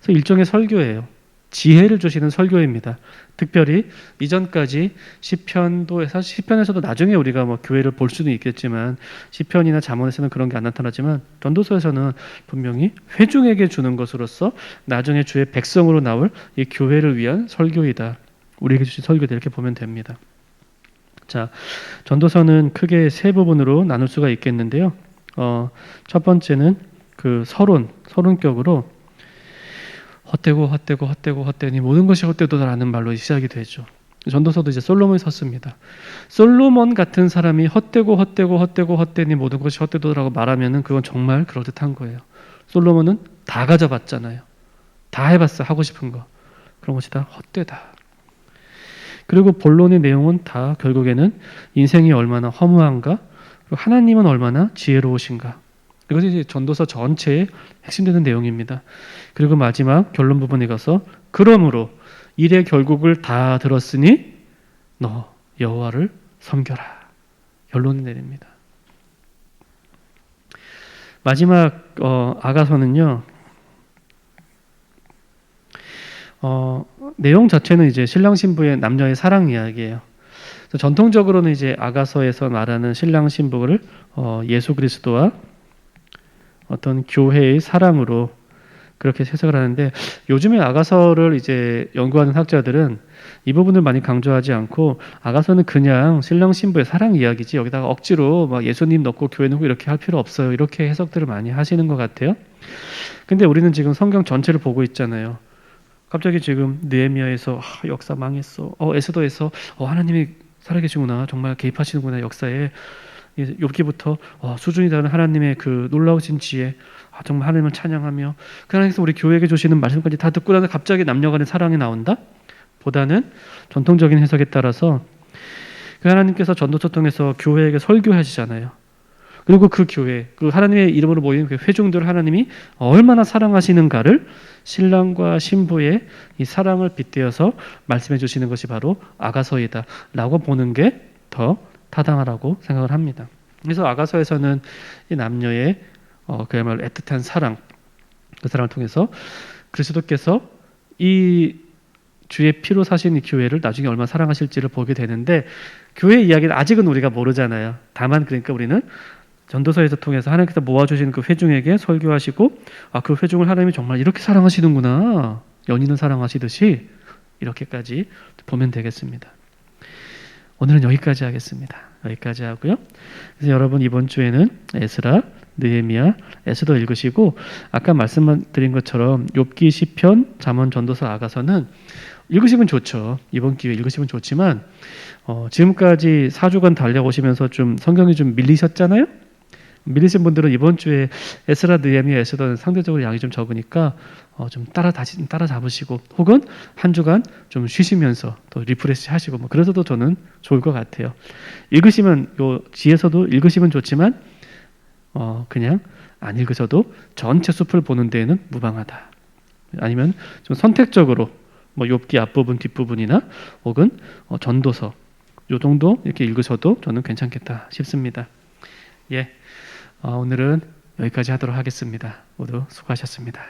그래서 일종의 설교예요. 지혜를 주시는 설교입니다. 특별히 이전까지 시편도 사실 시편에서도 나중에 우리가 뭐 교회를 볼 수는 있겠지만 시편이나 잠언에서는 그런 게 안 나타나지만 전도서에서는 분명히 회중에게 주는 것으로서 나중에 주의 백성으로 나올 이 교회를 위한 설교이다. 우리에게 주신 설교다 이렇게 보면 됩니다. 자, 전도서는 크게 세 부분으로 나눌 수가 있겠는데요. 첫 번째는 그 서론격으로 헛되니 모든 것이 헛되도다라는 말로 시작이 되죠. 전도서도 이제 솔로몬이 썼습니다. 솔로몬 같은 사람이 헛되니 모든 것이 헛되도다라고 말하면은 그건 정말 그럴듯한 거예요. 솔로몬은 다 가져봤잖아요. 다 해봤어, 하고 싶은 거. 그런 것이 다 헛되다. 그리고 본론의 내용은 다 결국에는 인생이 얼마나 허무한가, 그리고 하나님은 얼마나 지혜로우신가. 이것이 이제 전도서 전체의 핵심되는 내용입니다. 그리고 마지막 결론 부분에 가서 그러므로 일의 결국을 다 들었으니 너 여호와를 섬겨라. 결론을 내립니다. 마지막 아가서는요. 내용 자체는 이제 신랑 신부의 남녀의 사랑 이야기예요. 전통적으로는 이제 아가서에서 말하는 신랑 신부를 예수 그리스도와 어떤 교회의 사랑으로 그렇게 해석을 하는데 요즘에 아가서를 이제 연구하는 학자들은 이 부분을 많이 강조하지 않고 아가서는 그냥 신랑 신부의 사랑 이야기지 여기다가 억지로 막 예수님 넣고 교회 넣고 이렇게 할 필요 없어요. 이렇게 해석들을 많이 하시는 것 같아요. 근데 우리는 지금 성경 전체를 보고 있잖아요. 갑자기 지금 느헤미야에서 역사 망했어. 에스더에서 하나님이 살아계시구나. 정말 개입하시는구나 역사에. 욥기부터 수준이 다른 하나님의 그 놀라우신 지혜, 정말 하나님을 찬양하며 그 하나님께서 우리 교회에게 주시는 말씀까지 다 듣고 나서 갑자기 남녀 간의 사랑이 나온다? 보다는 전통적인 해석에 따라서 그 하나님께서 전도서 통해서 교회에게 설교하시잖아요. 그리고 그 교회, 그 하나님의 이름으로 모이는 그 회중들을 하나님이 얼마나 사랑하시는가를 신랑과 신부의 이 사랑을 빗대어서 말씀해 주시는 것이 바로 아가서이다 라고 보는 게 더 타당하라고 생각을 합니다. 그래서 아가서에서는 이 남녀의 그야말로 애틋한 사랑, 그 사랑을 통해서 그리스도께서 이 주의 피로 사신 이 교회를 나중에 얼마나 사랑하실지를 보게 되는데 교회 이야기는 아직은 우리가 모르잖아요. 다만 그러니까 우리는 전도서에서 통해서 하나님께서 모아주신 그 회중에게 설교하시고 그 회중을 하나님이 정말 이렇게 사랑하시는구나. 연인을 사랑하시듯이 이렇게까지 보면 되겠습니다. 오늘은 여기까지 하겠습니다. 여기까지 하고요. 그래서 여러분 이번 주에는 에스라, 느헤미야, 에스더 읽으시고 아까 말씀드린 것처럼 욥기, 시편, 잠언, 전도서, 아가서는 읽으시면 좋죠. 이번 기회에 읽으시면 좋지만 지금까지 4주간 달려오시면서 좀 성경이 좀 밀리셨잖아요. 밀리신 분들은 이번 주에 에스라, 느헤미야, 에스더는 상대적으로 양이 좀 적으니까 좀 따라 잡으시고 혹은 한 주간 좀 쉬시면서 또 리프레시 하시고 뭐 그래서도 저는 좋을 것 같아요. 읽으시면 요 지에서도 읽으시면 좋지만 그냥 안 읽으셔도 전체 숲을 보는 데에는 무방하다. 아니면 좀 선택적으로 뭐 욥기 앞부분 뒷부분이나 혹은 전도서 요 정도 이렇게 읽으셔도 저는 괜찮겠다 싶습니다. 예. 오늘은 여기까지 하도록 하겠습니다. 모두 수고하셨습니다.